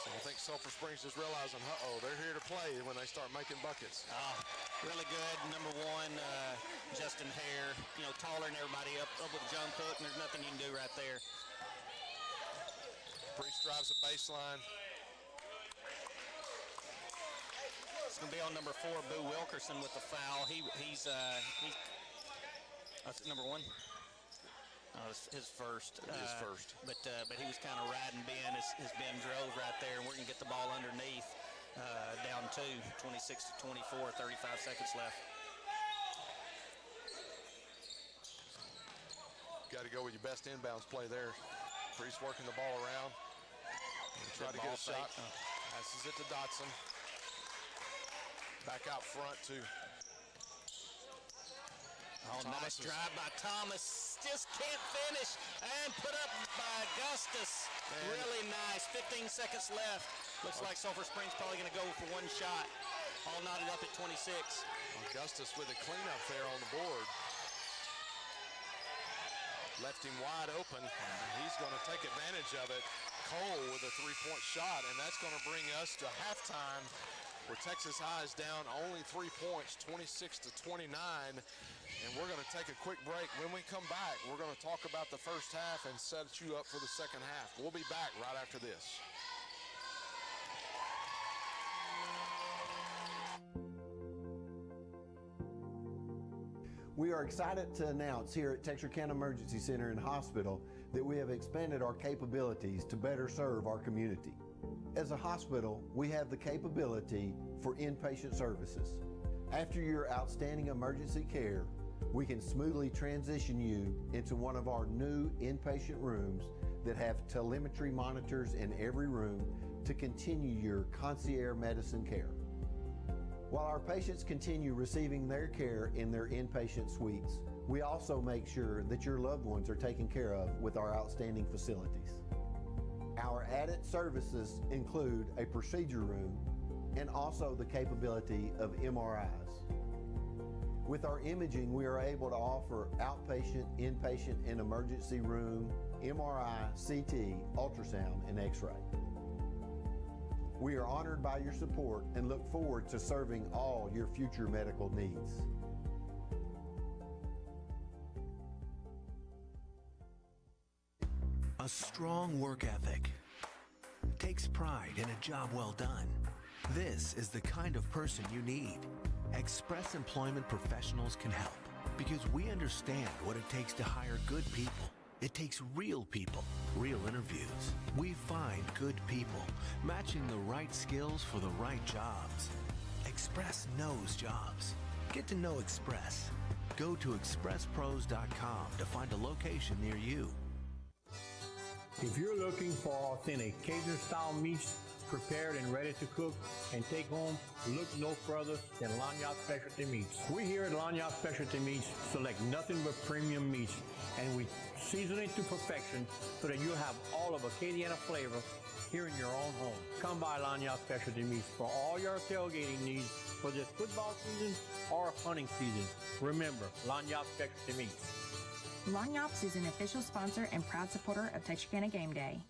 So I think Sulphur Springs is realizing, they're here to play when they start making buckets. Really good. Number one, Justin Hare, taller than everybody, up with a jump hook, and there's nothing you can do right there. Priest drives the baseline. It's going to be on number 4, Boo Wilkerson with the foul. He's number 1. His first. His first. But he was kind of riding Ben as Ben drove right there, and we're going to get the ball underneath. Down 2, 26-24, 35 seconds left. Got to go with your best inbounds play there. Priest working the ball around. Try to get a shot. Passes it to Dotson. Back out front to nice drive by Thomas. Just can't finish. And put up by Augustus. Really nice. 15 seconds left. Looks like Sulphur Springs probably going to go for one shot. All knotted up at 26. Augustus with a cleanup there on the board. Left him wide open. He's going to take advantage of it. Cole with a three-point shot, and that's going to bring us to halftime, where Texas High is down only 3 points, 26-29. And we're going to take a quick break. When we come back, we're going to talk about the first half and set you up for the second half. We'll be back right after this. We are excited to announce here at Texarkana Emergency Center and Hospital that we have expanded our capabilities to better serve our community. As a hospital, we have the capability for inpatient services. After your outstanding emergency care, we can smoothly transition you into one of our new inpatient rooms that have telemetry monitors in every room to continue your concierge medicine care. While our patients continue receiving their care in their inpatient suites, we also make sure that your loved ones are taken care of with our outstanding facilities. Our added services include a procedure room and also the capability of MRIs. With our imaging, we are able to offer outpatient, inpatient, and emergency room, MRI, CT, ultrasound, and X-ray. We are honored by your support and look forward to serving all your future medical needs. A strong work ethic takes pride in a job well done. This is the kind of person you need. Express Employment Professionals can help because we understand what it takes to hire good people. It takes real people, real interviews. We find good people, matching the right skills for the right jobs. Express knows jobs. Get to know Express. Go to expresspros.com to find a location near you. If you're looking for authentic Cajun-style meats prepared and ready to cook and take home, look no further than Lanyard Specialty Meats. We here at Lanyard Specialty Meats select nothing but premium meats, and we season it to perfection so that you'll have all of Acadiana flavor here in your own home. Come by Lanyard Specialty Meats for all your tailgating needs for this football season or hunting season. Remember, Lanyard Specialty Meats. Lanyards is an official sponsor and proud supporter of Texarkana Game Day.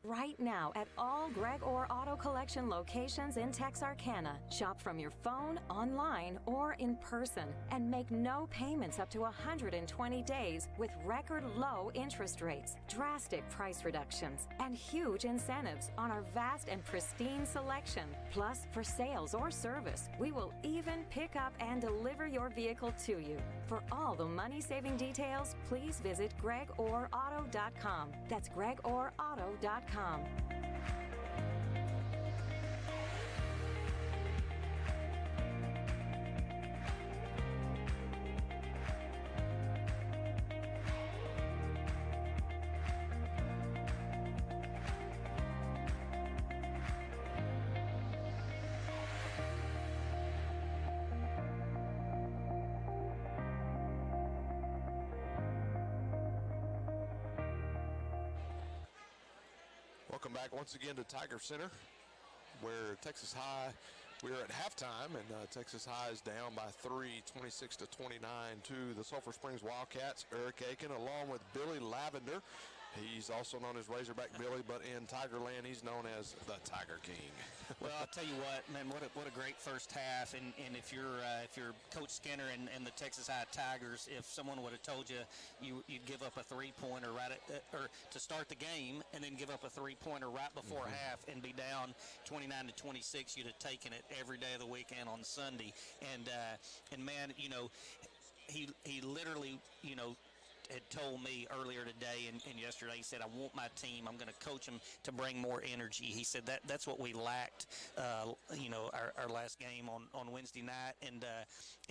Right now at all Greg Orr Auto Collection locations in Texarkana. Shop from your phone, online, or in person and make no payments up to 120 days with record low interest rates, drastic price reductions, and huge incentives on our vast and pristine selection. Plus, for sales or service, we will even pick up and deliver your vehicle to you. For all the money-saving details, please visit gregorauto.com. That's gregorauto.com. back once again to Tiger Center, where Texas High, we're at halftime, and Texas High is down by 3, 26-29 to the Sulphur Springs Wildcats. Eric Aiken along with Billy Lavender. He's also known as Razorback Billy, but in Tigerland, he's known as the Tiger King. Well, I'll tell you what, man, what a great first half. And if you're Coach Skinner and the Texas High Tigers, if someone would have told you you'd give up a three-pointer or to start the game and then give up a three-pointer right before half and be down 29-26, you'd have taken it every day of the weekend on Sunday. And man, you know, he literally, you know, had told me earlier today and yesterday, he said, I want my team, I'm going to coach them to bring more energy. He said that's what we lacked, you know, our last game on Wednesday night. And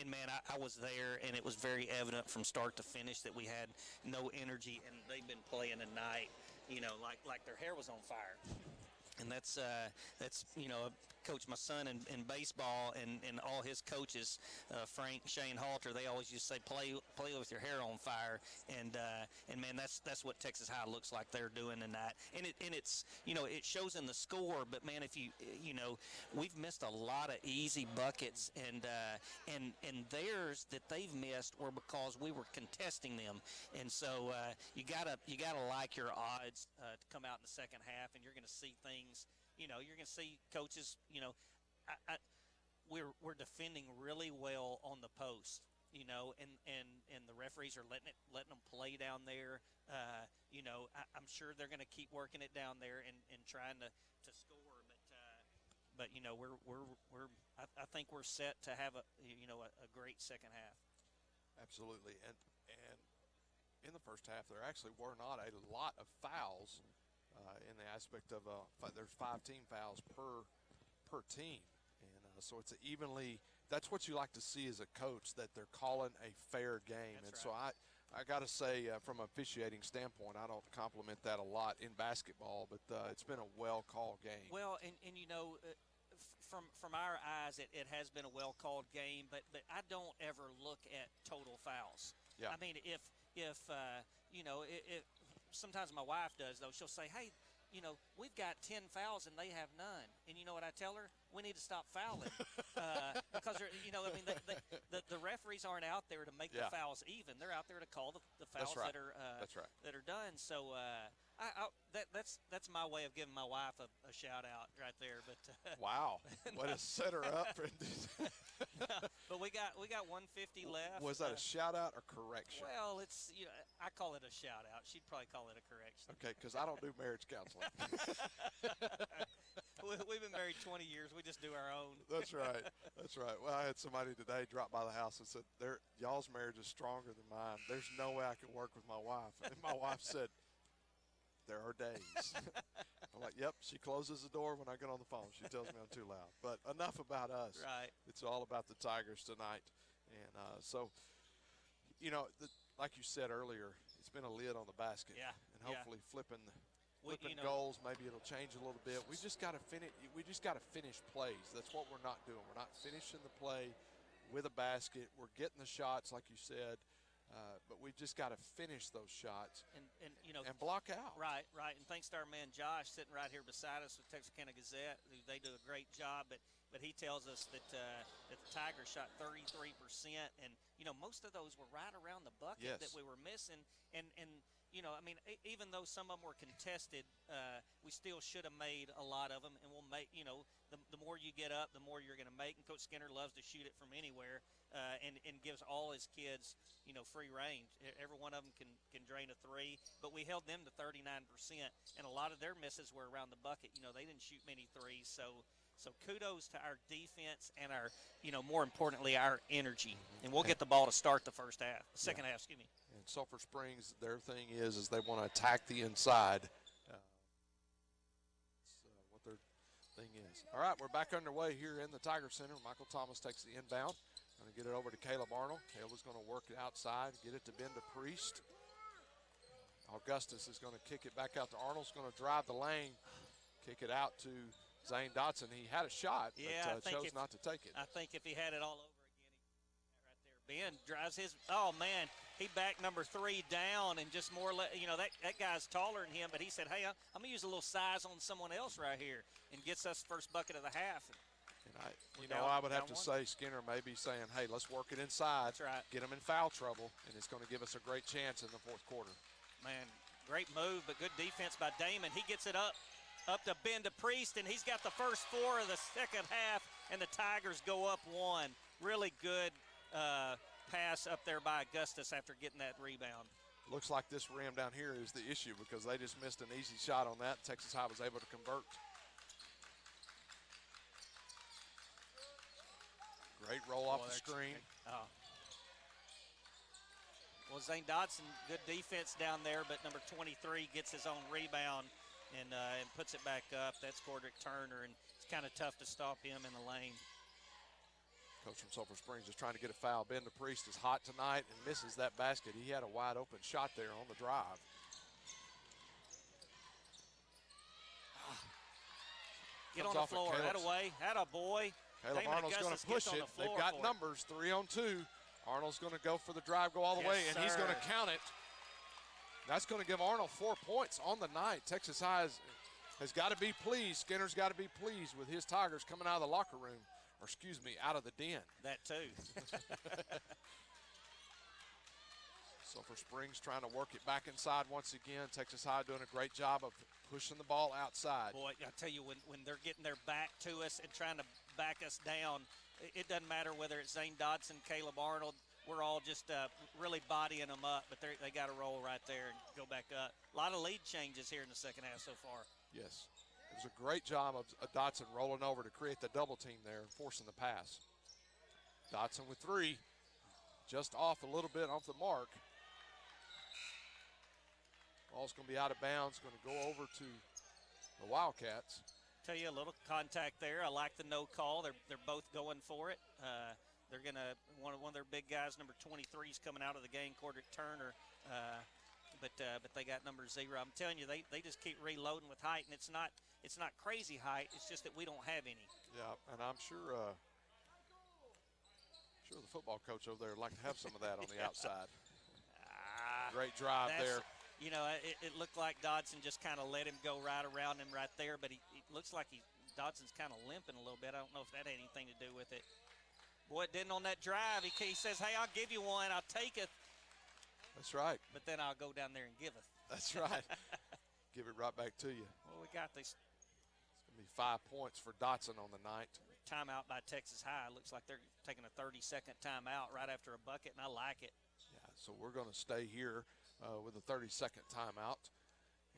man, I was there, and it was very evident from start to finish that we had no energy, and they've been playing tonight, you know, like their hair was on fire. And that's you know, coach my son in baseball, and all his coaches, Frank, Shane Halter, they always used to say play with your hair on fire, and man, that's what Texas High looks like they're doing tonight. And it's, you know, it shows in the score, but man, if you know, we've missed a lot of easy buckets, and theirs that they've missed were because we were contesting them. And so you gotta like your odds to come out in the second half, and you're going to see things. You know, you're going to see coaches, you know, we're defending really well on the post, you know, and the referees are letting them play down there. You know, I'm sure they're going to keep working it down there and trying to score, but you know, I think we're set to have a great second half. Absolutely, and in the first half, there actually were not a lot of fouls. In the aspect of there's 5 team fouls per team, and so it's that's what you like to see as a coach, that they're calling a fair game. That's and right. So I got to say, from an officiating standpoint, I don't compliment that a lot in basketball, but it's been a well-called game. Well, and you know, from our eyes, it has been a well-called game, but I don't ever look at total fouls. Yeah. I mean, if you know, if sometimes my wife does, though. She'll say, hey, you know, we've got 10 fouls and they have none. And you know what I tell her? We need to stop fouling. Because, you know, I mean, the referees aren't out there to make the fouls even. They're out there to call the fouls that are done. So that's my way of giving my wife a shout-out right there. But wow. Way to set her up. But we got 150 left. Was that a shout-out or correction? Well, it's, you know, I call it a shout-out. She'd probably call it a correction. Okay, because I don't do marriage counseling. We've been married 20 years. We just do our own. That's right. That's right. Well, I had somebody today drop by the house and said, y'all's marriage is stronger than mine. There's no way I can work with my wife. And my wife said, there are days. I'm like, yep, she closes the door when I get on the phone. She tells me I'm too loud. But enough about us. Right. It's all about the Tigers tonight. And so, you know, like you said earlier, it's been a lid on the basket. Yeah. And hopefully flipping you know, goals, maybe it'll change a little bit. We just got to finish. We just got to finish plays. That's what we're not doing. We're not finishing the play with a basket. We're getting the shots, like you said, but we've just got to finish those shots and you know, and block out. Right. And thanks to our man Josh sitting right here beside us with Texarkana Gazette. They do a great job, but he tells us that the Tigers shot 33%, and you know, most of those were right around the bucket that we were missing, and you know, I mean, even though some of them were contested, we still should have made a lot of them, and we'll make, you know, the more you get up, the more you're going to make, and Coach Skinner loves to shoot it from anywhere, and gives all his kids, you know, free range. Every one of them can drain a three, but we held them to 39%, and a lot of their misses were around the bucket. You know, they didn't shoot many threes, so kudos to our defense and our, you know, more importantly, our energy. And we'll get the ball to start the second half, excuse me. And Sulphur Springs, their thing is they want to attack the inside. That's what their thing is. All right, we're back underway here in the Tiger Center. Michael Thomas takes the inbound. Going to get it over to Caleb Arnold. Caleb's going to work it outside, get it to Ben DePriest. Augustus is going to kick it back out to Arnold. He's going to drive the lane, kick it out to Zane Dotson. He had a shot, but chose not to take it. I think if he had it all over again, right there, Ben drives his, oh, man, he backed number 3 down and just more, that guy's taller than him, but he said, hey, I'm going to use a little size on someone else right here, and gets us first bucket of the half. And I would have to say Skinner may be saying, hey, let's work it inside. That's right. Get them in foul trouble, and it's going to give us a great chance in the fourth quarter. Man, great move, but good defense by Damon. He gets it up to Ben DePriest, and he's got the first 4 of the second half, and the Tigers go up 1. Really good pass up there by Augustus after getting that rebound. Looks like this rim down here is the issue because they just missed an easy shot on that. Texas High was able to convert. Great roll off the screen. Well, Zane Dodson, good defense down there, but number 23 gets his own rebound and puts it back up. That's Cordrick Turner, and it's kind of tough to stop him in the lane. Coach from Sulphur Springs is trying to get a foul. Ben DePriest is hot tonight and misses that basket. He had a wide open shot there on the drive. Get on the floor. That away. That a boy. Caleb Arnold's going to push it. They've got numbers, 3-on-2. Arnold's going to go for the drive, go all the way, and he's going to count it. That's going to give Arnold 4 points on the night. Texas High has got to be pleased. Skinner's got to be pleased with his Tigers coming out of the locker room, or excuse me, out of the den. That too. Sulphur Springs trying to work it back inside once again. Texas High doing a great job of pushing the ball outside. Boy, I tell you, when they're getting their back to us and trying to back us down, it doesn't matter whether it's Zane Dodson, Caleb Arnold. We're all just really bodying them up, but they got to roll right there and go back up. A lot of lead changes here in the second half so far. Yes. It was a great job of Dodson rolling over to create the double team there, forcing the pass. Dodson with 3, just off a little bit off the mark. Ball's going to be out of bounds, going to go over to the Wildcats. Tell you a little contact there. I like the no call. They're both going for it. They're going to one of their big guys, number 23, is coming out of the game, Cordrick Turner. But they got number 0. I'm telling you, they just keep reloading with height, and it's not crazy height. It's just that we don't have any. Yeah, and I'm sure the football coach over there would like to have some of that on the outside. Great drive there. You know, it looked like Dodson just kind of let him go right around him right there, but it looks like Dodson's kind of limping a little bit. I don't know if that had anything to do with it. Boy, it didn't on that drive. He says, hey, I'll give you one. I'll take it. That's right. But then I'll go down there and give it. That's right. Give it right back to you. Well, we got this. It's going to be 5 points for Dodson on the night. Timeout by Texas High. Looks like they're taking a 30-second timeout right after a bucket, and I like it. Yeah, so we're going to stay here with a 30-second timeout.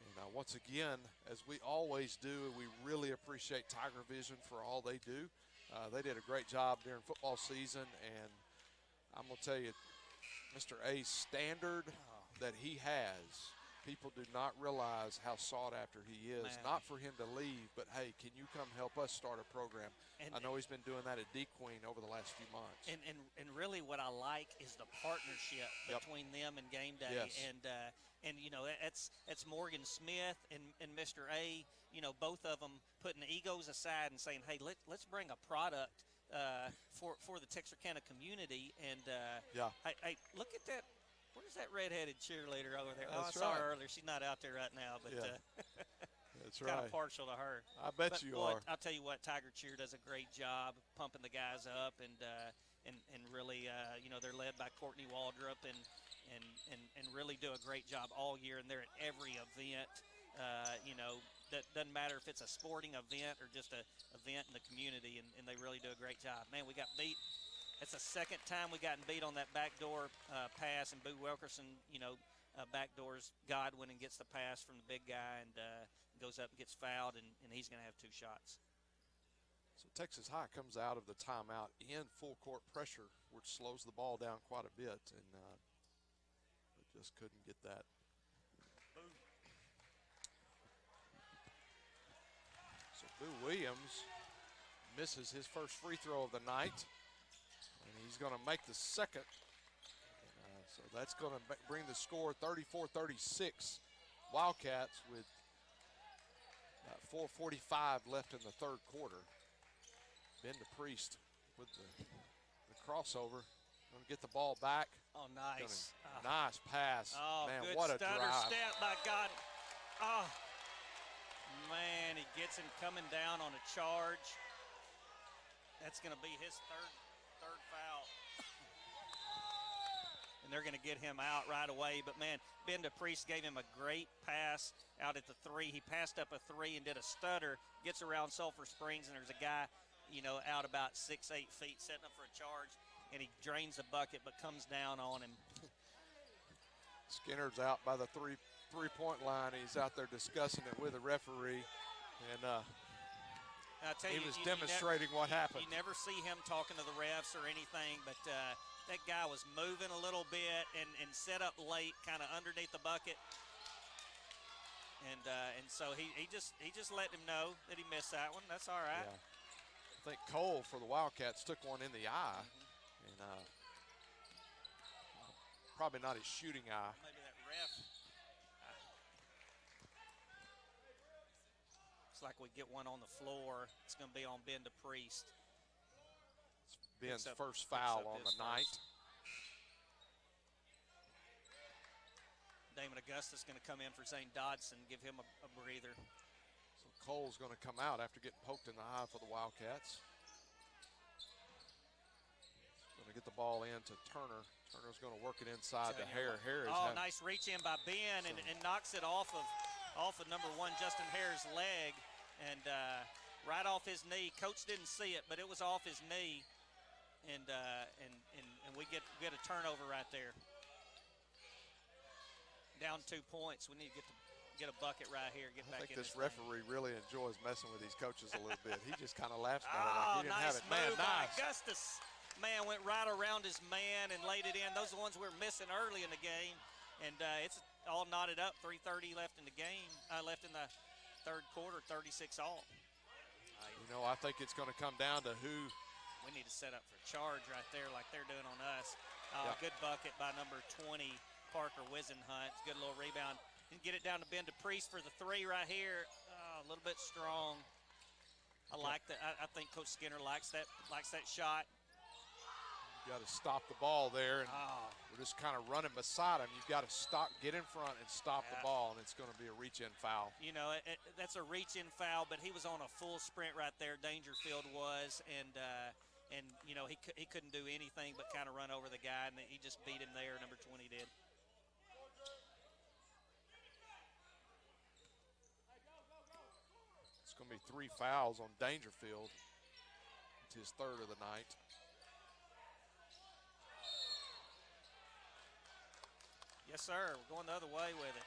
And once again, as we always do, we really appreciate Tiger Vision for all they do. They did a great job during football season, and I'm going to tell you, Mr. A's standard that he has, people do not realize how sought after he is. Man. Not for him to leave, but hey, can you come help us start a program? And I know he's been doing that at D-Queen over the last few months. And really what I like is the partnership between them and Game Day. Yes. And you know, that's Morgan Smith and Mr. A, you know, both of them putting egos aside and saying, hey, let's bring a product for the Texarkana community. And hey, look at that. Where's that redheaded cheerleader over there? I saw her earlier. She's not out there right now, but that's kind of partial to her. I bet you are. I'll tell you what, Tiger Cheer does a great job pumping the guys up, and really, you know, they're led by Courtney Waldrop, and really do a great job all year, and they're at every event. You know, that doesn't matter if it's a sporting event or just an event in the community, and they really do a great job. Man, we got beat. It's the second time we gotten beat on that backdoor pass, and Boo Wilkerson, you know, backdoors Godwin and gets the pass from the big guy and goes up and gets fouled, and he's going to have 2 shots. So Texas High comes out of the timeout in full court pressure, which slows the ball down quite a bit, and but just couldn't get that. So Boo Williams misses his first free throw of the night. And he's going to make the second. So that's going to bring the score 34-36. Wildcats with 4:45 left in the third quarter. Ben DePriest with the crossover. Going to get the ball back. Oh, nice. Nice pass. Oh, man, good what a stutter drive. step by God. Oh, man, he gets him coming down on a charge. That's going to be his third foul. And they're going to get him out right away. But, man, Ben DePriest gave him a great pass out at the 3. He passed up a 3 and did a stutter, gets around Sulphur Springs, and there's a guy, out about 6-8 feet setting up for a charge, and he drains the bucket but comes down on him. Skinner's out by the three-point line. He's out there discussing it with the referee. And I'll tell he you, was you demonstrating what happened. You never see him talking to the refs or anything, but that guy was moving a little bit and set up late, kind of underneath the bucket. And so he just let him know that he missed that one. That's all right. Yeah. I think Cole for the Wildcats took one in the eye. And probably not his shooting eye. Maybe that ref. Looks like we get one on the floor. It's going to be on Ben DePriest. It's Ben's first foul on the night. Damon Augustus going to come in for Zane Dodson, give him a breather. So Cole's going to come out after getting poked in the eye for the Wildcats. Going to get the ball in to Turner. Turner's going to work it inside to Hare. Nice reach in by Ben and knocks it off of number 1 Justin Hare's leg and right off his knee. Coach didn't see it, but it was off his knee, and we get a turnover right there. Down 2 points. We need to get a bucket right here. Get back in. I think this thing. referee really enjoys messing with these coaches a little bit. He just kind of laughs about it. Like he didn't have it. Move by Augustus. Man went right around his man and laid it in. Those are the ones we were missing early in the game, and it's all knotted up. 3:30 left in the game. Left in the third quarter. 36 all. I think it's going to come down to who. We need to set up for a charge right there, like they're doing on us. Good bucket by number 20. Parker Wisenhunt. Good little rebound. And get it down to Ben DePriest for the 3 right here. A little bit strong. I like that. I think Coach Skinner likes that shot. You got to stop the ball there, and we're just kind of running beside him. You've got to get in front and stop the ball, and it's going to be a reach-in foul. That's a reach-in foul, but he was on a full sprint right there. Dangerfield was, and he couldn't do anything but kind of run over the guy, and he just beat him there. Number 20 did. It's going to be 3 fouls on Dangerfield. It's his 3rd of the night. Yes, sir. We're going the other way with it.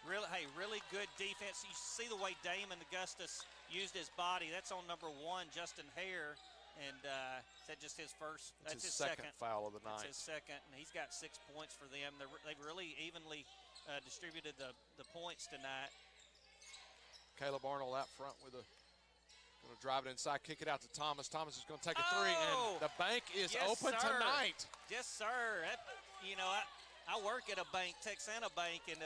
Really good defense. You see the way Damon Augustus used his body. That's on number 1, Justin Hare. And is that just his first? That's his second foul of the night. That's his second, and he's got 6 points for them. They've really evenly distributed the points tonight. Caleb Arnold out front with going to drive it inside, kick it out to Thomas. Thomas is going to take a 3, and the bank is open tonight. Yes, sir. I work at a bank, Texana Bank, and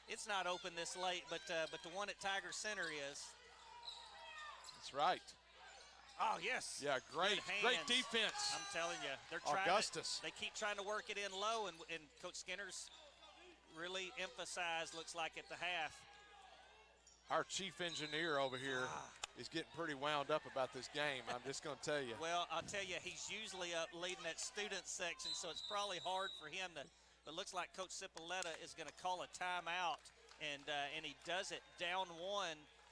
it's not open this late, but the one at Tiger Center is. That's right. Oh, yes. Yeah, great defense. I'm telling you. They're trying Augustus. They keep trying to work it in low, and Coach Skinner's really emphasized, looks like, at the half. Our chief engineer over here is getting pretty wound up about this game. I'm just going to tell you. Well, I'll tell you, he's usually up leading that student section, so it's probably hard for him to. But it looks like Coach Cipolletta is going to call a timeout, and he does it down 1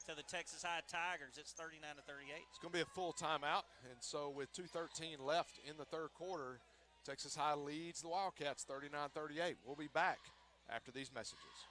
to the Texas High Tigers. It's 39-38. It's going to be a full timeout, and so with 2:13 left in the 3rd quarter, Texas High leads the Wildcats 39-38. We'll be back after these messages.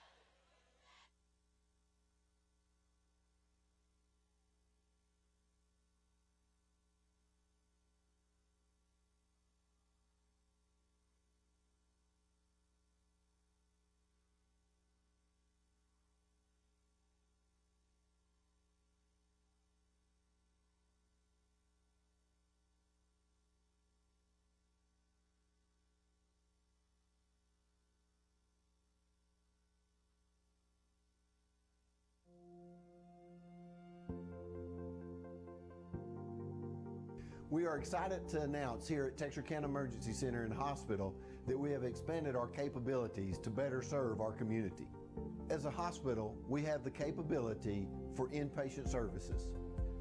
We are excited to announce here at Texarkana Emergency Center and Hospital that we have expanded our capabilities to better serve our community. As a hospital, we have the capability for inpatient services.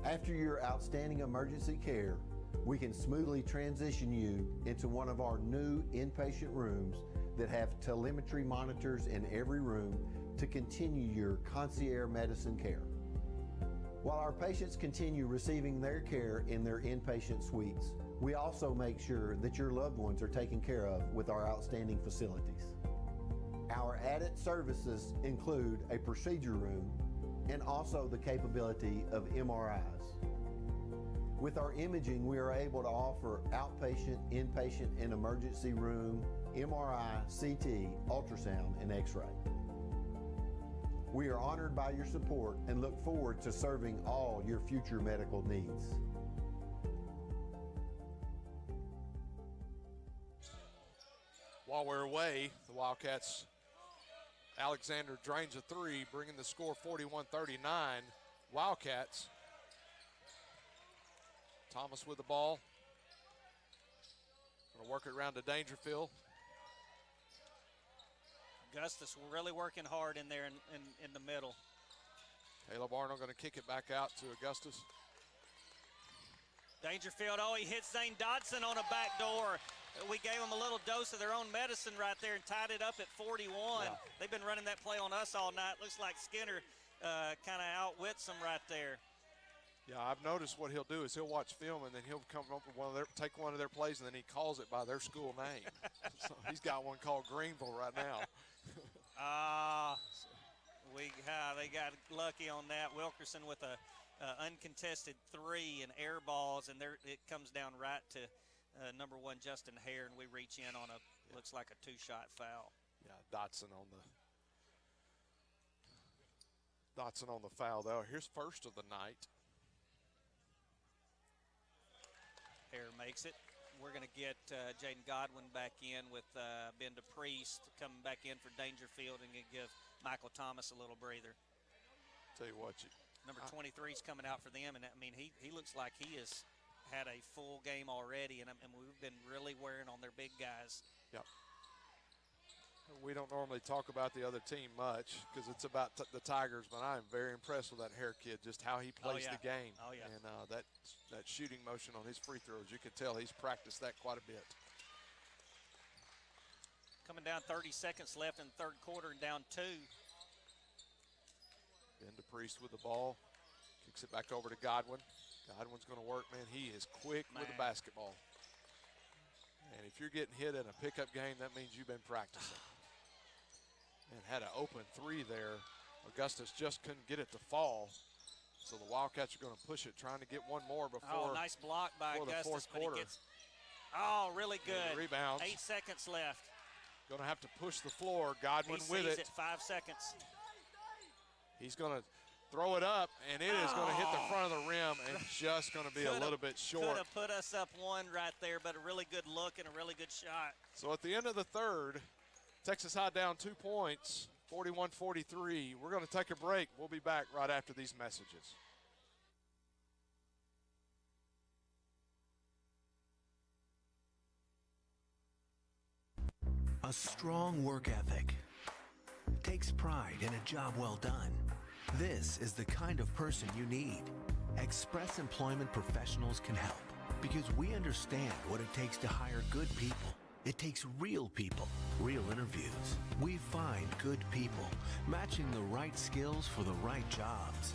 After your outstanding emergency care, we can smoothly transition you into one of our new inpatient rooms that have telemetry monitors in every room to continue your concierge medicine care. While our patients continue receiving their care in their inpatient suites, we also make sure that your loved ones are taken care of with our outstanding facilities. Our added services include a procedure room and also the capability of MRIs. With our imaging, we are able to offer outpatient, inpatient, and emergency room, MRI, CT, ultrasound, and X-ray. We are honored by your support and look forward to serving all your future medical needs. While we're away, the Wildcats, Alexander drains a three, bringing the score 41-39. Wildcats. Thomas with the ball. Gonna work it around to Dangerfield. Augustus really working hard in there in the middle. Caleb Arnold gonna kick it back out to Augustus. Dangerfield, oh, he hits Zane Dodson on a back door. We gave them a little dose of their own medicine right there and tied it up at 41. Yeah. They've been running that play on us all night. Looks like Skinner kind of outwits them right there. Yeah, I've noticed what he'll do is he'll watch film and then he'll come up with take one of their plays and then he calls it by their school name. So he's got one called Greenville right now. They got lucky on that. Wilkerson with a uncontested three and air balls, and it comes down right to number one Justin Hare, and we reach in on looks like a two-shot foul. Yeah, Dotson on the foul though. Here's first of the night. Hare makes it. We're going to get Jaden Godwin back in with Ben DePriest coming back in for Dangerfield and give Michael Thomas a little breather. Tell you what, number 23 is coming out for them, and I mean he looks like he has had a full game already, and we've been really wearing on their big guys. Yep. We don't normally talk about the other team much because it's about the Tigers, but I'm very impressed with that Hare kid, just how he plays the game. Oh, yeah. And that shooting motion on his free throws, you can tell he's practiced that quite a bit. Coming down 30 seconds left in the third quarter and down 2. Ben DePriest with the ball, kicks it back over to Godwin. Godwin's going to work, man. He is quick with the basketball. And if you're getting hit in a pickup game, that means you've been practicing. And had an open three there. Augustus just couldn't get it to fall. So the Wildcats are going to push it, trying to get one more before. Oh, nice block by Augustus. The fourth quarter. Really good. Rebound. 8 seconds left. Going to have to push the floor. Godwin with it. 5 seconds. He's going to throw it up, and it is going to hit the front of the rim and just going to be a little bit short. Could have put us up one right there, but a really good look and a really good shot. So at the end of the third, Texas High down 2 points, 41-43. We're going to take a break. We'll be back right after these messages. A strong work ethic takes pride in a job well done. This is the kind of person you need. Express Employment Professionals can help because we understand what it takes to hire good people. It takes real people, real interviews. We find good people, matching the right skills for the right jobs.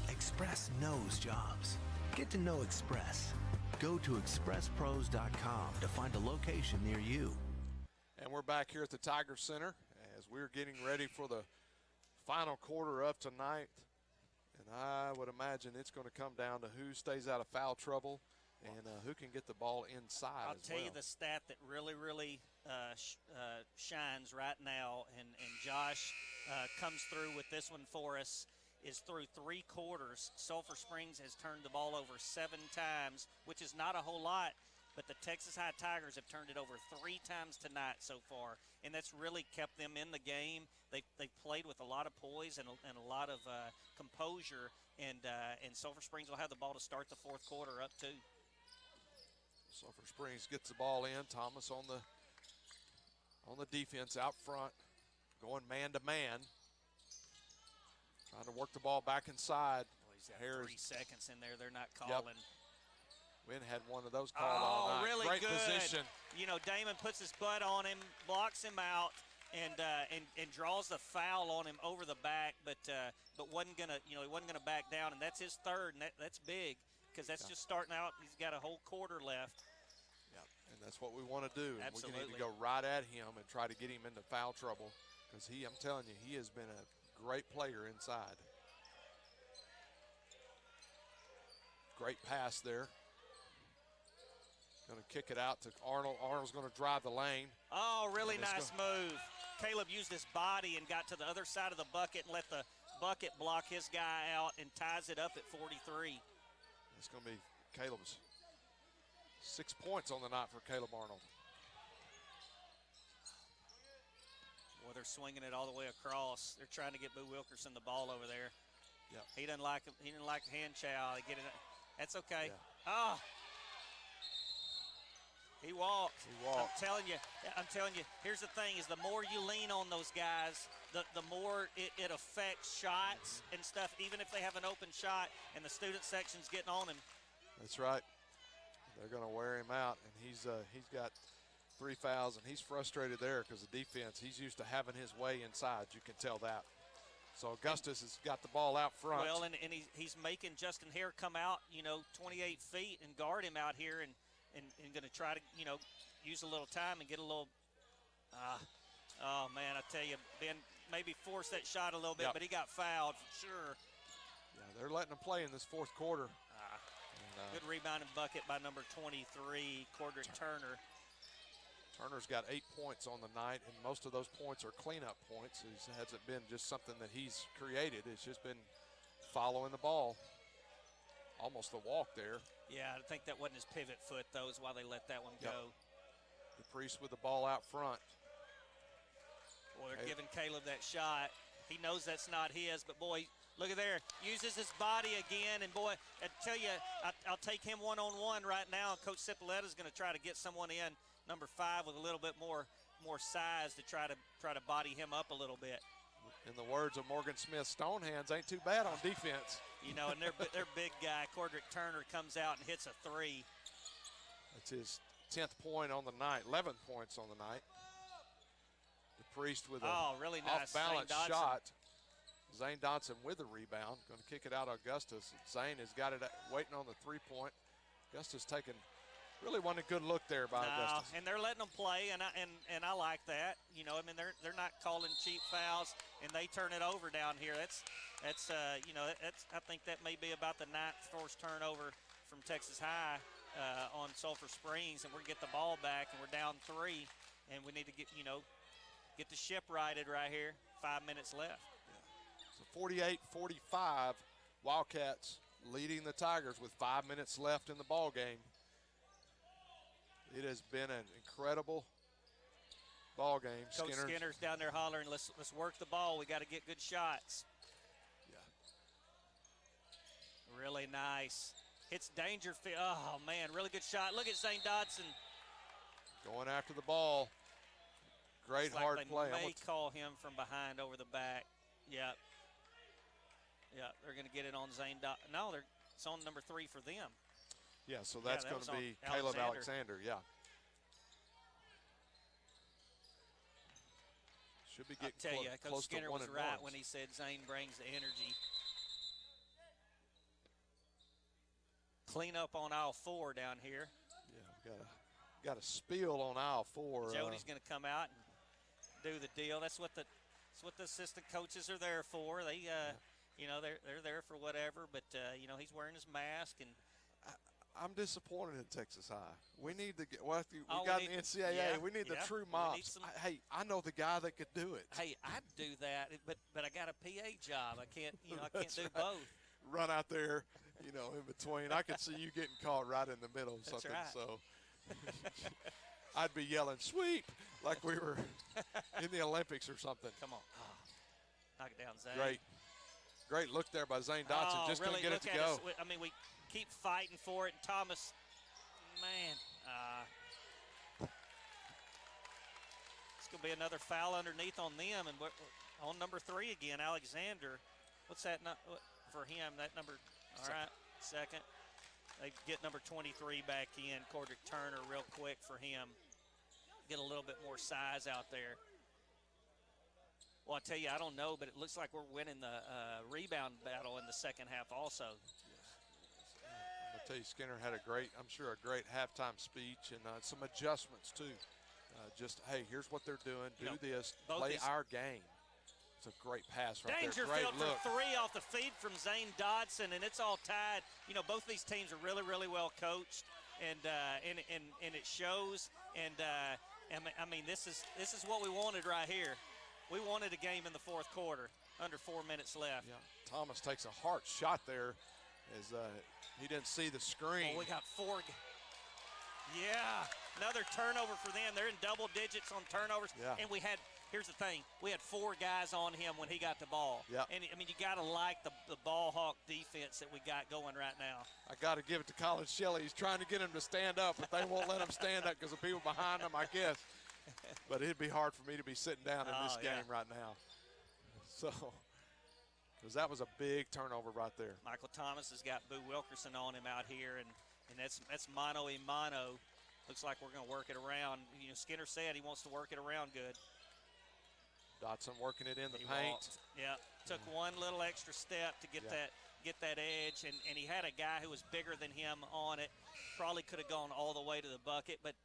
Express knows jobs. Get to know Express. Go to expresspros.com to find a location near you. And we're back here at the Tiger Center as we're getting ready for the final quarter of tonight. And I would imagine it's going to come down to who stays out of foul trouble and who can get the ball inside. I'll tell you the stat that really shines right now, and Josh comes through with this one for us, is through 3 quarters, Sulphur Springs has turned the ball over 7 times, which is not a whole lot, but the Texas High Tigers have turned it over 3 times tonight so far, and that's really kept them in the game. They've played with a lot of poise and a lot of composure, and Sulphur Springs will have the ball to start the 4th quarter up 2. Sulphur Springs gets the ball in. Thomas on the defense out front, going man to man. Trying to work the ball back inside. Well, he's got 3 seconds in there. They're not calling. Wynn had one of those called all night. Really Great good position. You know, Damon puts his butt on him, blocks him out, and draws the foul on him over the back, but wasn't gonna, he wasn't gonna back down, and that's his third, and that's big because that's just starting out. He's got a whole quarter left. Yeah, and that's what we want to do. Absolutely. We need to go right at him and try to get him into foul trouble because I'm telling you, he has been a great player inside. Great pass there. Going to kick it out to Arnold. Arnold's going to drive the lane. Oh, really nice move. Caleb used his body and got to the other side of the bucket and let the bucket block his guy out and ties it up at 43. It's going to be Caleb's 6 points on the night for Caleb Arnold. Well, they're swinging it all the way across. They're trying to get Boo Wilkerson the ball over there. Yep. He didn't like hand chow. They get it. That's okay. Yeah. Oh. He walked. I'm telling you, here's the thing is the more you lean on those guys, the more it affects shots and stuff, even if they have an open shot and the student section's getting on him. That's right. They're going to wear him out, and he's got 3 fouls, and he's frustrated there because the defense, he's used to having his way inside. You can tell that. So Augustus has got the ball out front. Well, and he's making Justin Hare come out, 28 feet and guard him out here and going to try to, use a little time and get a little, oh, man, I tell you, Ben maybe forced that shot a little bit, but he got fouled for sure. Yeah, they're letting him play in this fourth quarter. Good rebound and bucket by number 23, Cordrick Turner. Turner's got 8 points on the night, and most of those points are cleanup points. It hasn't been just something that he's created. It's just been following the ball. Almost the walk there. Yeah, I think that wasn't his pivot foot, though, is why they let that one go. The Priest with the ball out front. Boy, they're giving Caleb that shot. He knows that's not his, but, boy, look at there. Uses his body again, and, boy, I tell you, I'll take him one-on-one right now. Coach Cipolletta is going to try to get someone in, number 5, with a little bit more size to try to body him up a little bit. In the words of Morgan Smith, stone hands ain't too bad on defense. And their big guy, Cordrick Turner, comes out and hits a 3. That's his 10th point on the night, 11 points on the night. The Priest with a really nice off-balance shot. Zane Dodson with the rebound. Going to kick it out Augustus. Zane has got it waiting on the 3-point. Augustus taking really wasn't a good look there by Augustus. And they're letting them play, and I like that. They're not calling cheap fouls, and they turn it over down here. That's I think that may be about the 9th forced turnover from Texas High on Sulphur Springs, and we're get the ball back, and we're down 3, and we need to get the ship righted right here. 5 minutes left. Yeah. So 48-45, Wildcats leading the Tigers with 5 minutes left in the ball game. It has been an incredible ball game. Coach Skinner's down there hollering, let's work the ball. We got to get good shots. Yeah. Really nice. Hits Dangerfield. Oh, man, really good shot. Look at Zane Dodson. Going after the ball. Great hard play. They may call him from behind over the back. Yep. Yeah, they're going to get it on Zane Dodson. No, it's on number 3 for them. Yeah, so that's going to be Caleb Alexander, yeah. Should be getting Coach close Skinner to 1 was and right 1. when he said Zane brings the energy. Clean up on aisle 4 down here. Yeah, we got a spill on aisle 4. Jody's going to come out and do the deal. That's what the assistant coaches are there for. They they're there for whatever, but he's wearing his mask and. I'm disappointed in Texas High. We need to get. Well, we got the NCAA. We need the true mops. Hey, I know the guy that could do it. Hey, I'd do that, but I got a PA job. I can't do both. Run out there, in between. I could see you getting caught right in the middle of something. Right. So I'd be yelling "sweep" like we were in the Olympics or something. Come on, knock it down, Zane. Great look there by Zane Dodson. Just really couldn't get it to go. We keep fighting for it, and Thomas, man, It's going to be another foul underneath on them, and on number 3 again, Alexander. What's that for him? That number, all right, second. They get number 23 back in, Cordrick Turner, real quick for him. Get a little bit more size out there. Well, I tell you, I don't know, but it looks like we're winning the rebound battle in the second half also. I'm going to tell you, Skinner had a great halftime speech and some adjustments too. Just, hey, here's what they're doing. Do this. Play our game. It's a great pass right there. Dangerfield Great look. for 3 off the feed from Zane Dodson, and it's all tied. Both these teams are really, really well coached, and it shows. And I mean, this is what we wanted right here. We wanted a game in the fourth quarter, under 4 minutes left. Yeah, Thomas takes a hard shot there as he didn't see the screen. Oh, we got 4. Yeah, another turnover for them. They're in double digits on turnovers. Yeah. And here's the thing, we had 4 guys on him when he got the ball. Yeah. And, I mean, you got to like the ball hawk defense that we got going right now. I got to give it to Colin Shelley. He's trying to get him to stand up, but they won't let him stand up because the people behind him, I guess. But it'd be hard for me to be sitting down in this game right now. So, because that was a big turnover right there. Michael Thomas has got Boo Wilkerson on him out here, and that's mano a mano. Looks like we're going to work it around. Skinner said he wants to work it around good. Dotson working it in the He paint. walked. Yeah, took one little extra step to get that edge, and he had a guy who was bigger than him on it. Probably could have gone all the way to the bucket, but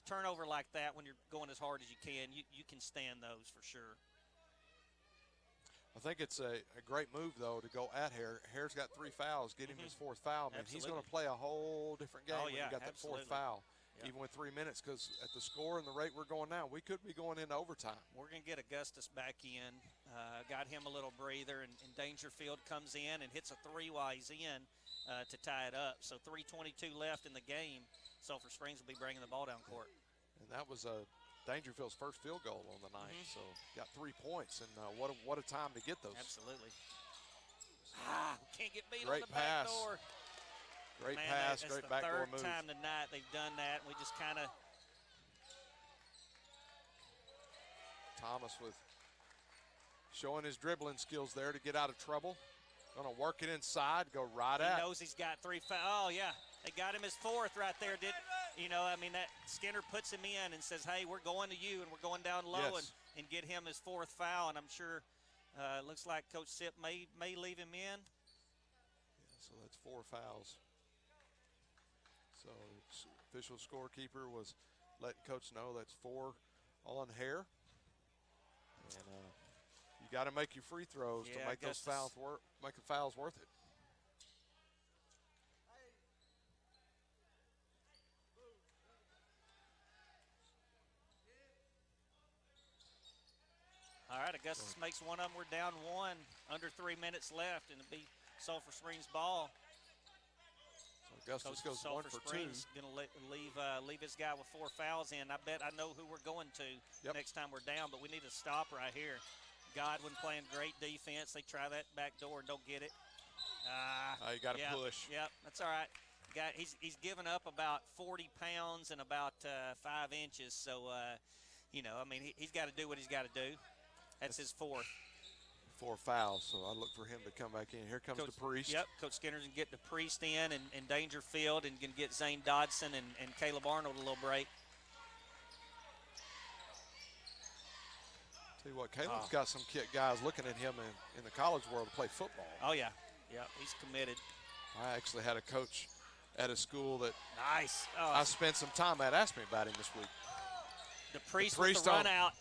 turnover like that when you're going as hard as you can, you can stand those for sure. I think it's a great move, though, to go at Hare. Hare's got 3 fouls. Get him his 4th foul, man. He's going to play a whole different game when you got that 4th foul, even with 3 minutes, because at the score and the rate we're going now, we could be going into overtime. We're going to get Augustus back in. Got him a little breather, and Dangerfield comes in and hits a 3 while he's in to tie it up. So 3:22 left in the game. Sulphur Springs will be bringing the ball down court. And that was Dangerfield's first field goal on the night. So got 3 points, and what a time to get those. Absolutely. We can't get beat Great on the pass. back door. Great pass, great backdoor move. That's the 3rd time tonight they've done that. We just kind of. Thomas with showing his dribbling skills there to get out of trouble. Going to work it inside, go right at. He knows he's got 3 fouls. Oh, yeah. They got him his 4th right there. That Skinner puts him in and says, hey, we're going to you, and we're going down low and get him his 4th foul. And I'm sure it looks like Coach Sipp may leave him in. Yeah, so that's 4 fouls. So official scorekeeper was letting Coach know that's 4 on Hare. And you got to make your free throws to make those fouls work, make the fouls worth it. All right, Augustus makes one of them. We're down 1, under 3 minutes left, and it'll be Sulphur Springs ball. So Augustus goes Sulphur 1 for 2. Springs going to leave his guy with 4 fouls in. I bet I know who we're going to next time we're down, but we need to stop right here. Godwin playing great defense. They try that back door and don't get it. You got to push. Yep, that's all right. He's given up about 40 pounds and about 5 inches. So, he's got to do what he's got to do. That's his 4th. 4 fouls, so I look for him to come back in. Here comes the Priest. Yep, Coach Skinner's going to get the Priest in and Dangerfield and going to get Zane Dodson and Caleb Arnold a little break. Tell you what, Caleb's got some guys looking at him in the college world to play football. Oh, yeah. Yeah, he's committed. I actually had a coach at a school that I spent some time at. Asked me about him this week. The Priest with the run out.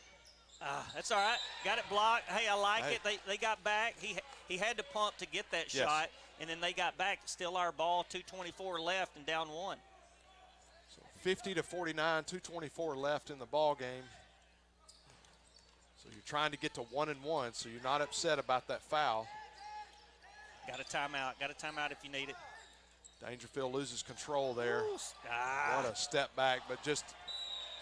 That's all right. Got it blocked. Hey, I like it. They got back. He had to pump to get that shot, and then they got back. Still our ball, 2:24 left and down 1. So 50-49, 2:24 left in the ball game. So you're trying to get to 1-1, so you're not upset about that foul. Got a timeout. Got a timeout if you need it. Dangerfield loses control there. Ooh, what a step back, but just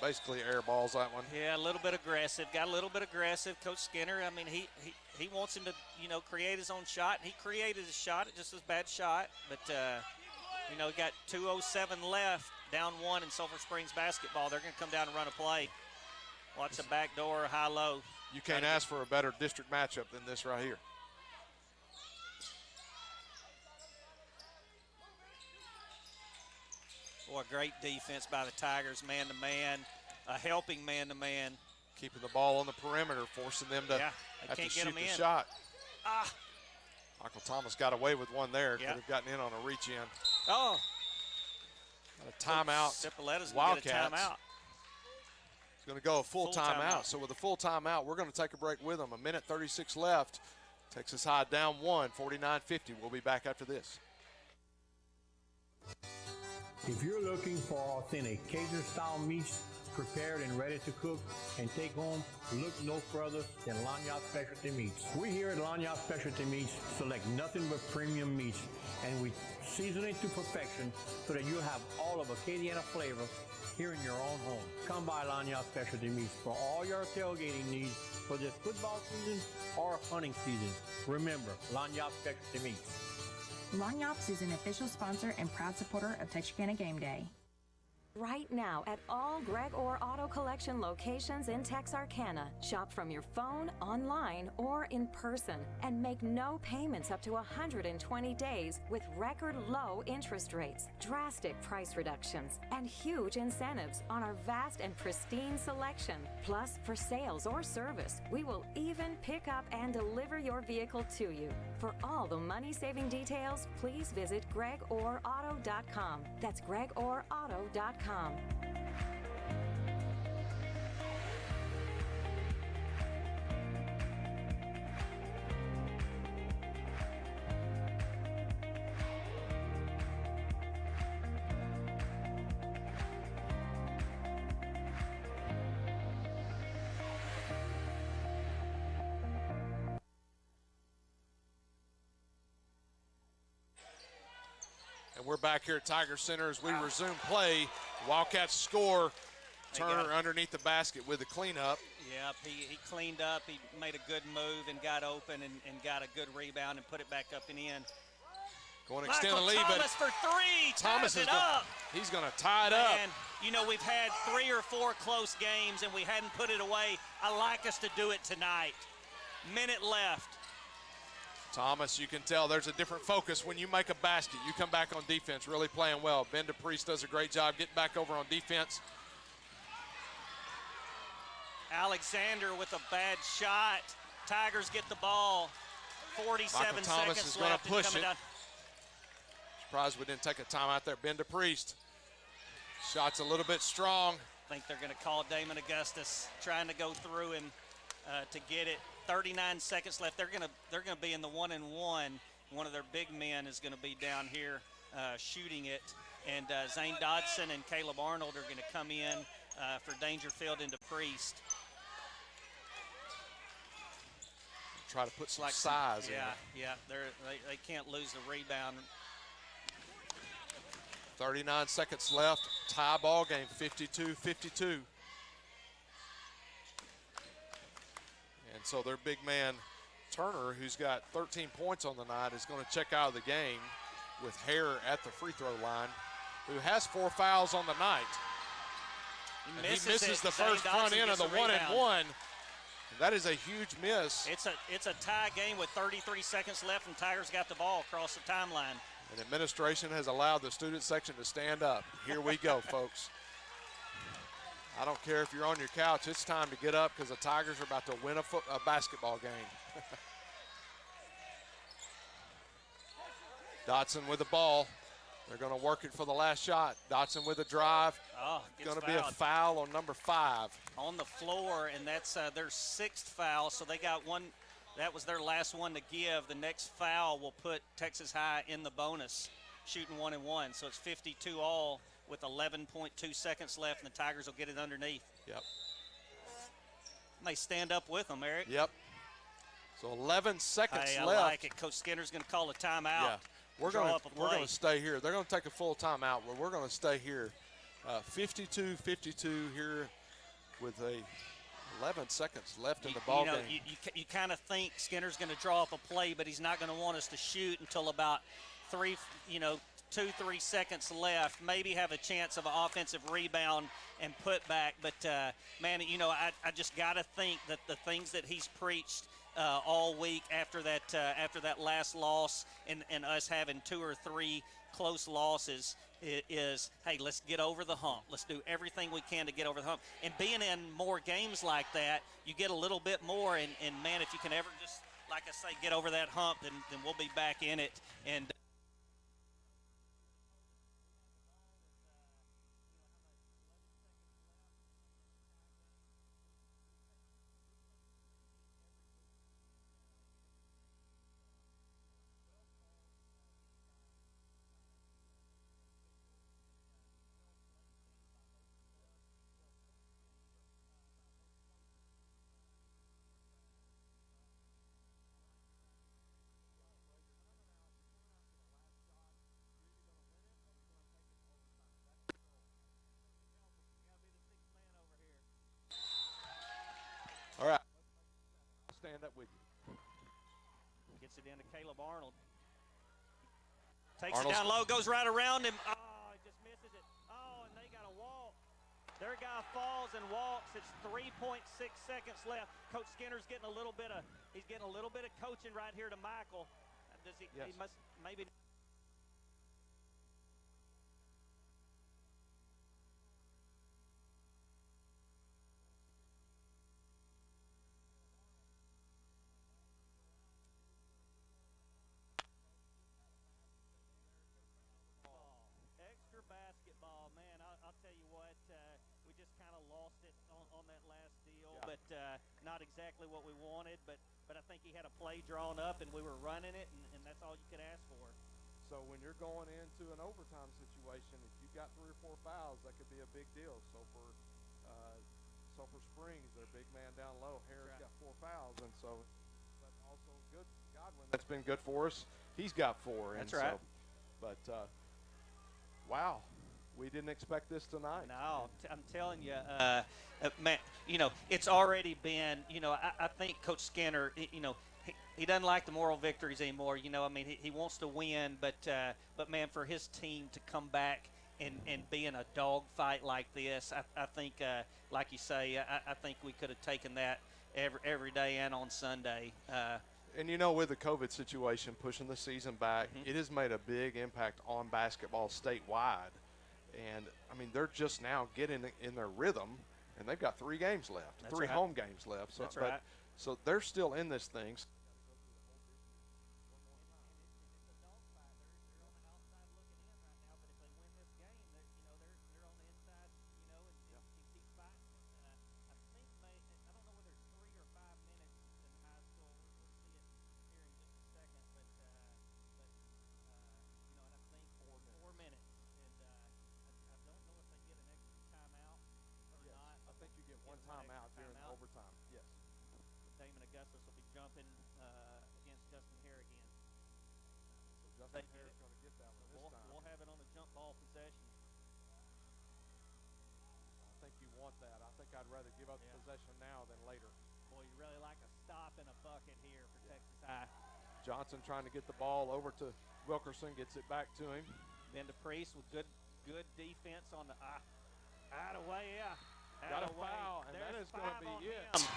basically airballs that one. Yeah, a little bit aggressive. Got a little bit aggressive. Coach Skinner, I mean, he wants him to, create his own shot. He created his shot. It just was a bad shot. But, he got 2:07 left. down one in Sulphur Springs basketball. They're going to come down and run a play. Watch the back door, high-low. You can't ask for a better district matchup than this right here. Boy, great defense by the Tigers, man-to-man, a helping man-to-man. Keeping the ball on the perimeter, forcing them to have to shoot the shot. Michael Thomas got away with one there. Could have gotten in on a reach in. Oh. Got a timeout. Cipolletta's Wildcats. going to get a timeout. It's going to go a full timeout. So with a full timeout, we're going to take a break with them. 1:36 left. Texas High down 1, 49-50. We'll be back after this. If you're looking for authentic Cajun-style meats prepared and ready to cook and take home, look no further than Lanyard Specialty Meats. We here at Lanyard Specialty Meats select nothing but premium meats, and we season it to perfection so that you'll have all of Acadiana flavor here in your own home. Come by Lanyard Specialty Meats for all your tailgating needs for this football season or hunting season. Remember, Lanyard Specialty Meats. Lanyards is an official sponsor and proud supporter of Texarkana Game Day. Right now at all Greg Orr Auto Collection locations in Texarkana. Shop from your phone, online, or in person and make no payments up to 120 days with record low interest rates, drastic price reductions, and huge incentives on our vast and pristine selection. Plus, for sales or service, we will even pick up and deliver your vehicle to you. For all the money-saving details, please visit gregorauto.com. That's gregorauto.com. And we're back here at Tiger Center as we resume play. Wildcats score. Turner underneath the basket with the cleanup. Yep, he cleaned up. He made a good move and got open and got a good rebound and put it back up and in. Going to extend the lead, but Thomas for three. Thomas is he's going to tie it up. up. And you know, we've had 3 or 4 close games and we hadn't put it away. I like us to do it tonight. Minute left. Thomas, you can tell there's a different focus when you make a basket. You come back on defense, really playing well. Ben DePriest does a great job getting back over on defense. Alexander with a bad shot. Tigers get the ball. 47 Thomas seconds is going to left. push it. Down. Surprised we didn't take a timeout there. Ben DePriest. Shot's a little bit strong. I think they're going to call Damon Augustus, trying to go through him to get it. 39 seconds left. They're gonna be in the 1-and-1. One of their big men is gonna be down here shooting it, and Zane Dodson and Caleb Arnold are gonna come in for Dangerfield and DePriest. Try to put some size in it. Yeah, they can't lose the rebound. 39 seconds left. Tie ball game, 52-52. And so their big man, Turner, who's got 13 points on the night, is going to check out of the game with Hare at the free throw line, who has 4 fouls on the night. He misses the first front end of the 1-and-1. That is a huge miss. It's a tie game with 33 seconds left, and Tigers got the ball across the timeline. And administration has allowed the student section to stand up. Here we go, folks. I don't care if you're on your couch. It's time to get up because the Tigers are about to win a basketball game. Dotson with the ball. They're going to work it for the last shot. Dotson with a drive. Oh, going to be a foul on number 5. On the floor, and that's their 6th foul, so they got one. That was their last one to give. The next foul will put Texas High in the bonus, shooting 1-and-1. So it's 52 all with 11.2 seconds left, and the Tigers will get it underneath. Yep. And they stand up with them, Eric. Yep. So 11 seconds left. I like it. Coach Skinner's going to call a timeout. Yeah. We're going to stay here. They're going to take a full timeout, but we're going to stay here. 52-52 here with 11 seconds left in the ball game. You kind of think Skinner's going to draw up a play, but he's not going to want us to shoot until about 2 2-3 seconds left, maybe have a chance of an offensive rebound and put back. But, man, you know, I just got to think that the things that he's preached all week after that last loss and us having 2 or 3 close losses is, hey, let's get over the hump. Let's do everything we can to get over the hump. And being in more games like that, you get a little bit more. And man, if you can ever just, like I say, get over that hump, then we'll be back in it. And All right. I'll stand up with you. gets it into Caleb Arnold. Takes Arnold's it down low, goes right around him. Oh, he just misses it. Oh, and they got a walk. Their guy falls and walks. It's 3.6 seconds left. Coach Skinner's getting a little bit of coaching right here to Michael. Does he? Yes. He must maybe. Extra basketball, man. I'll tell you what, we just kind of lost it on that last deal, Yeah. but not exactly what we wanted. But I think he had a play drawn up, and we were running it, and that's all you could ask for. So when you're going into an overtime situation, if you've got 3 or 4 fouls, that could be a big deal. So for Sulphur Springs, their big man down low, Harris got 4 fouls, and so, but also good Godwin. That's been good for us. He's got 4. That's and right. So, but wow, we didn't expect this tonight. No, I'm telling you, man, you know, it's already been, you know, I think Coach Skinner, you know, he doesn't like the moral victories anymore. You know, I mean, he wants to win, but man, for his team to come back and be in a dogfight like this, I think, like you say, I think we could have taken that every day and on Sunday. And, you know, with the COVID situation pushing the season back, it has made a big impact on basketball statewide. And, I mean, they're just now getting in their rhythm, and they've got 3 games left, That's 3 right. home games left. So, That's right. So they're still in this thing. Timeout during overtime. Yes. Damon Augustus will be jumping against Justin Hare again. So Justin Hare's going to get that one this time. We'll have it on a jump ball possession. I think you want that. I think I'd rather give up the possession now than later. Boy, you really like a stop and a bucket here for Texas High. Johnson trying to get the ball over to Wilkerson, gets it back to him. Ben DePriest with good defense on the out of way, yeah. Got a foul, and that is going to be it.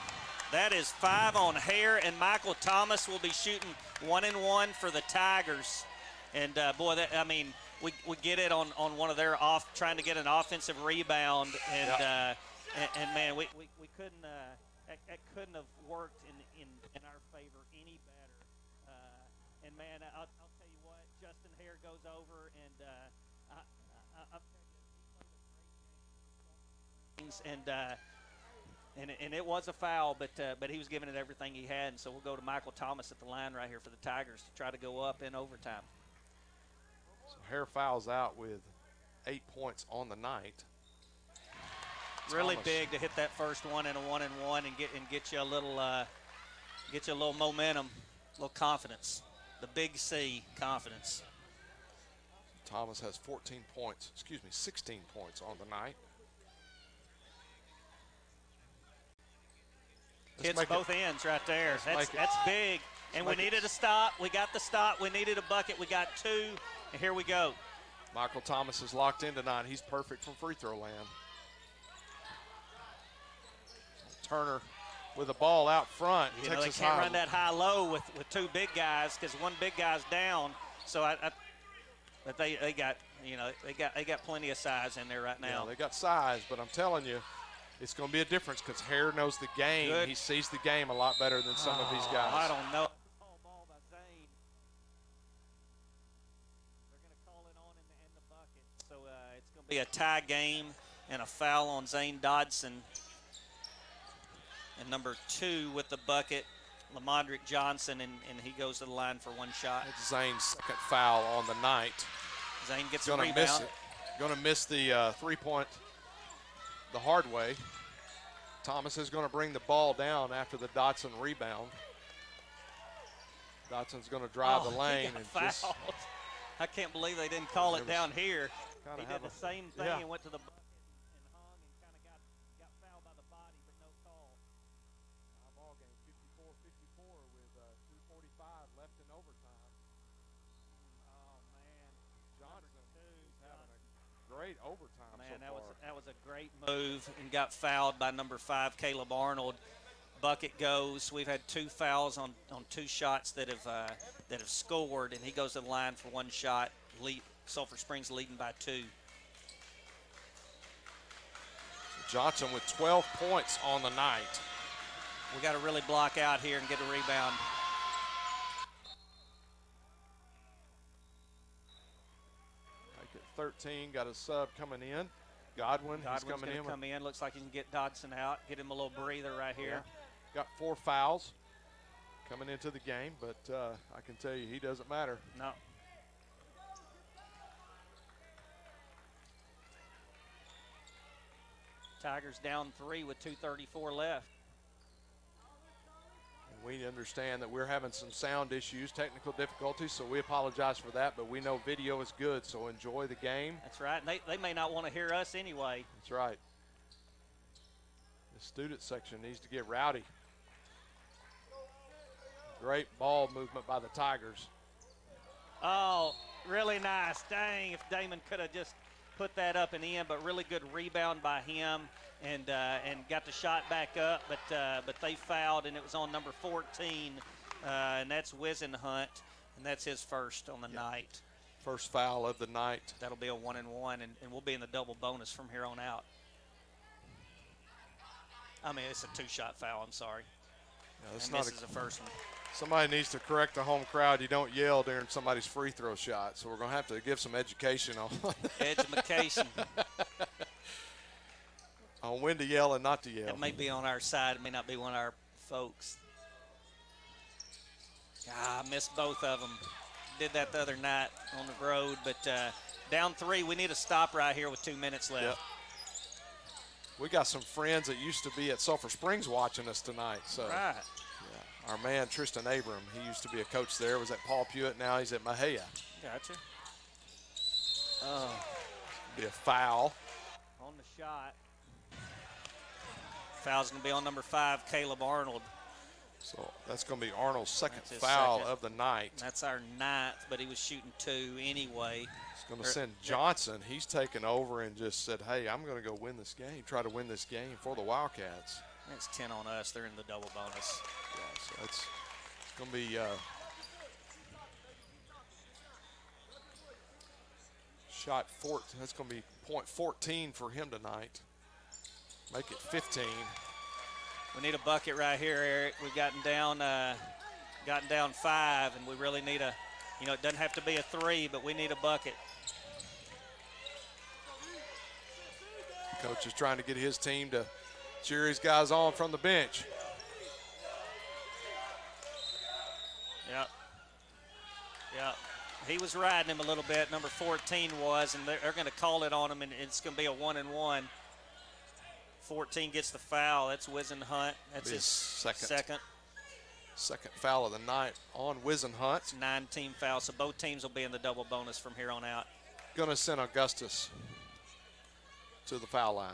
That is 5 on Hare, and Michael Thomas will be shooting 1-and-1 for the Tigers. And, boy, I mean, we get it on one of their trying to get an offensive rebound. And, and man, we couldn't that couldn't have worked in our favor any better. And, man, I'll tell you what, Justin Hare goes over, and I'll tell you, and it was a foul, but he was giving it everything he had, and so we'll go to Michael Thomas at the line right here for the Tigers to try to go up in overtime. So Hare fouls out with 8 points on the night. Really Thomas. big to hit that first one in a 1-and-1 and get you a little momentum, a little confidence. The big C, confidence. Thomas has 16 points on the night. Hits both ends right there. That's big. And we needed a stop. We got the stop. We needed a bucket. We got 2. And here we go. Michael Thomas is locked in tonight. He's perfect from free throw land. Turner with the ball out front. You know, they can't run that high-low with two big guys because one big guy's down. So but they got, you know, they got plenty of size in there right now. Yeah, they got size, but I'm telling you, it's going to be a difference because Hare knows the game. Good. He sees the game a lot better than some of these guys. I don't know. Ball by Zane. They're going to call it on in the bucket. So it's going to be a tie game and a foul on Zane Dodson. And number 2 with the bucket, Lamondrick Johnson, and he goes to the line for one shot. It's Zane's second foul on the night. Zane gets a rebound. Miss it. Going to miss the 3-point the hard way. Thomas is going to bring the ball down after the Dotson rebound. Dotson's going to drive the lane. And just, I can't believe they didn't call it down here. He did the same thing and went to the bucket and hung and kind of got fouled by the body, but no call. Ball game 54-54 with 2:45 left in overtime. Oh man, Johnson is having a great overtime. Man, so that was a great move and got fouled by number 5, Caleb Arnold. Bucket goes. We've had 2 fouls on 2 shots that have scored, and he goes to the line for one shot. Sulphur Springs leading by 2. Johnson with 12 points on the night. We got to really block out here and get a rebound. Make it 13. Got a sub coming in. Godwin's coming in. Come in. Looks like he can get Dodson out. Get him a little breather right here. Yeah. Got 4 fouls coming into the game, but I can tell you he doesn't matter. No. Tigers down 3 with 2:34 left. And we understand that we're having some sound issues, technical difficulties, so we apologize for that, but we know video is good, so enjoy the game. That's right. And they may not want to hear us anyway. That's right. The student section needs to get rowdy. Great ball movement by the Tigers. Oh, really nice. Dang, if Damon could have just put that up and in, but really good rebound by him and got the shot back up, but they fouled, and it was on number 14, and that's Wisenhunt, and that's his first on the night. First foul of the night. That'll be a 1-and-1, and we'll be in the double bonus from here on out. I mean, it's a 2-shot foul, I'm sorry. Yeah, and this is the first one. Somebody needs to correct the home crowd. You don't yell during somebody's free throw shot. So we're going to have to give some education on education. On when to yell and not to yell. It may be on our side. It may not be one of our folks. I missed both of them. Did that the other night on the road. But down 3, we need a stop right here with 2 minutes left. Yep. We got some friends that used to be at Sulphur Springs watching us tonight. So. Right. Our man, Tristan Abram, he used to be a coach there, was at Paul Pewitt, now he's at Mahia. Gotcha. Be a foul. On the shot. Foul's going to be on number 5, Caleb Arnold. So that's going to be Arnold's second foul of the night. That's our 9th, but he was shooting 2 anyway. He's going to send Johnson. He's taken over and just said, hey, I'm going to go win this game, try to win this game for the Wildcats. It's 10 on us. They're in the double bonus. Yeah, so it's going to be shot 14. That's going to be point 14 for him tonight. Make it 15. We need a bucket right here, Eric. We've gotten down 5, and we really need a, it doesn't have to be a 3, but we need a bucket. Coach is trying to get his team to cheer his guys on from the bench. Yep. He was riding him a little bit, number 14 was, and they're going to call it on him, and it's going to be a 1-and-1. 14 gets the foul. That's Wisenhunt. That's his second. Second foul of the night on Wisenhunt. It's 9-team foul, so both teams will be in the double bonus from here on out. Going to send Augustus to the foul line.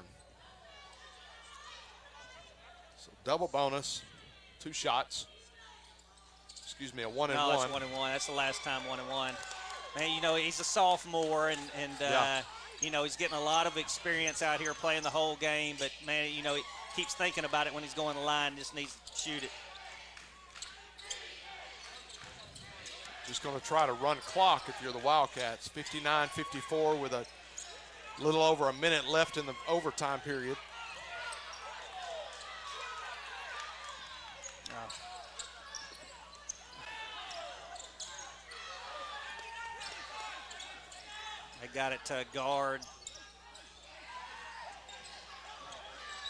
So double bonus, 2 shots. Excuse me, a 1-and-1. No, it's 1-and-1. That's the last time 1-and-1. Man, you know, he's a sophomore, and you know, he's getting a lot of experience out here playing the whole game. But, man, you know, he keeps thinking about it when he's going to the line, just needs to shoot it. Just going to try to run clock if you're the Wildcats. 59-54 with a little over a minute left in the overtime period. They got it to guard.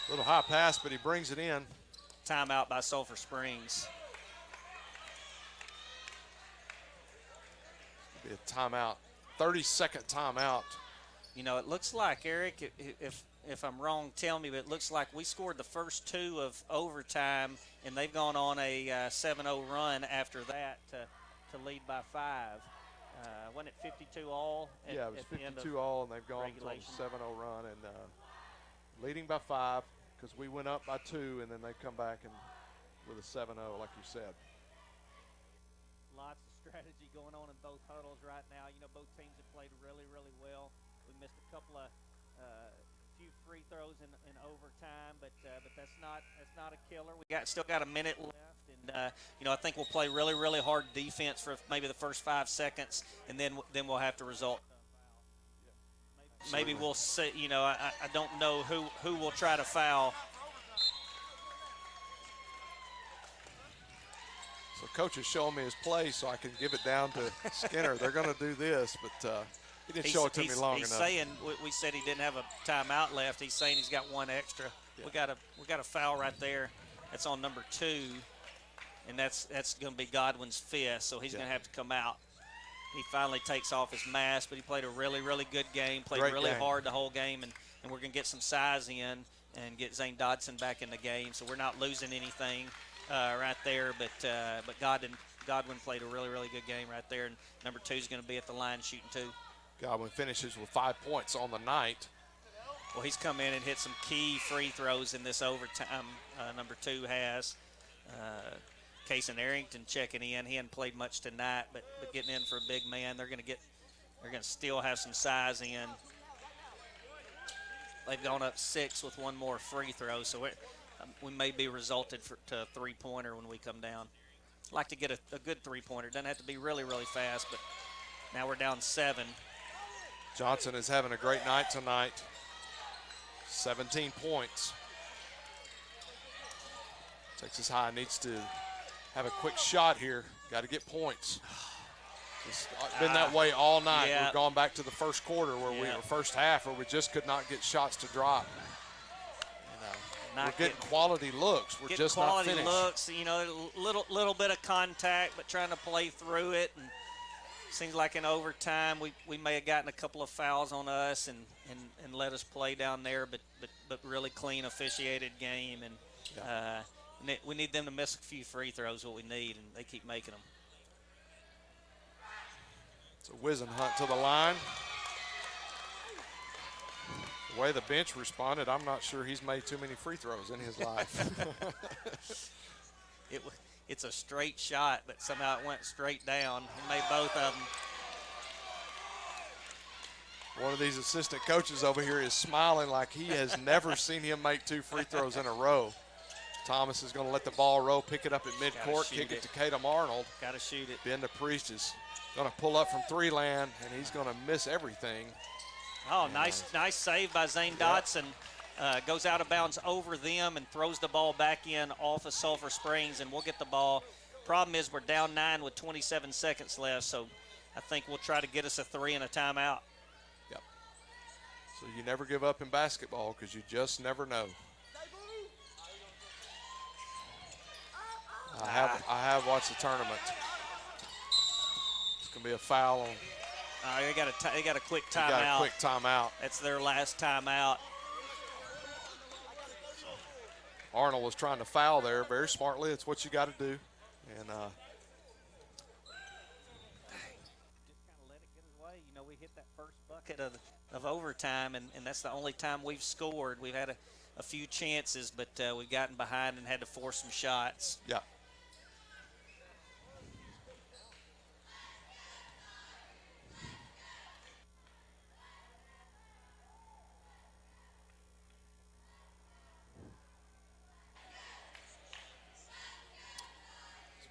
Little high pass, but he brings it in. Timeout by Sulphur Springs. Be a timeout, 30-second timeout. You know, it looks like, Eric, if I'm wrong, tell me, but it looks like we scored the first 2 of overtime, and they've gone on a 7-0 run after that to lead by 5. Wasn't it 52 all? Yeah, it was 52 all, and they've gone on a 7-0 run, and leading by 5 because we went up by 2, and then they come back and with a 7-0, like you said. Lots of strategy going on in both huddles right now. You know, both teams have played really, really well. We missed a couple of few free throws in overtime, but that's not a killer. We still got a minute left, and you know, I think we'll play really, really hard defense for maybe the first 5 seconds, and then we'll have to result. Maybe we'll see. You know, I don't know who will try to foul. So coach is showing me his play so I can give it down to Skinner. They're going to do this, but he didn't show it to me long enough. He's saying we said he didn't have a timeout left. He's saying he's got 1 extra. Yeah. We got a foul right there. That's on number 2, and that's going to be Godwin's 5th. So he's going to have to come out. He finally takes off his mask, but he played a really, really good game. Played really hard the whole game, and we're going to get some size in and get Zane Dodson back in the game. So we're not losing anything right there. But Godwin played a really, really good game right there, and number 2 is going to be at the line shooting 2. Godwin finishes with 5 points on the night. Well, he's come in and hit some key free throws in this overtime. Number 2 has. Cason Arrington checking in. He hadn't played much tonight, but getting in for a big man. They're going to still have some size in. They've gone up 6 with 1 more free throw, so we may be resulted to a 3-pointer when we come down. I'd like to get a good 3-pointer. Doesn't have to be really, really fast, but now we're down 7. Johnson is having a great night tonight. 17 points. Texas High needs to have a quick shot here. Got to get points. It's been that way all night. Yeah. We've gone back to the first quarter first half where we just could not get shots to drop. You know, we're getting quality looks. We're just not finished. Quality looks, you know, little bit of contact, but trying to play through it. And seems like in overtime we may have gotten a couple of fouls on us and let us play down there, but really clean officiated game. And we need them to miss a few free throws, what we need, and they keep making them. It's a whizzing hunt to the line. The way the bench responded, I'm not sure he's made too many free throws in his life. It's a straight shot, but somehow it went straight down. He made both of them. One of these assistant coaches over here is smiling like he has never seen him make 2 free throws in a row. Thomas is going to let the ball roll, pick it up at midcourt, kick it to Kadam Arnold. Got to shoot it. Ben DePriest is going to pull up from 3 land, and he's going to miss everything. Oh, nice save by Zane Dodson. Goes out of bounds over them and throws the ball back in off of Sulphur Springs, and we'll get the ball. Problem is we're down 9 with 27 seconds left, so I think we'll try to get us a 3 and a timeout. Yep. So you never give up in basketball because you just never know. I have watched the tournament. It's going to be a foul on. They got a quick timeout. Got a quick timeout. That's their last timeout. Arnold was trying to foul there very smartly. It's what you got to do. And just kind of let it get away. You know, we hit that first bucket of overtime, and that's the only time we've scored. We've had a few chances, but we've gotten behind and had to force some shots. Yeah.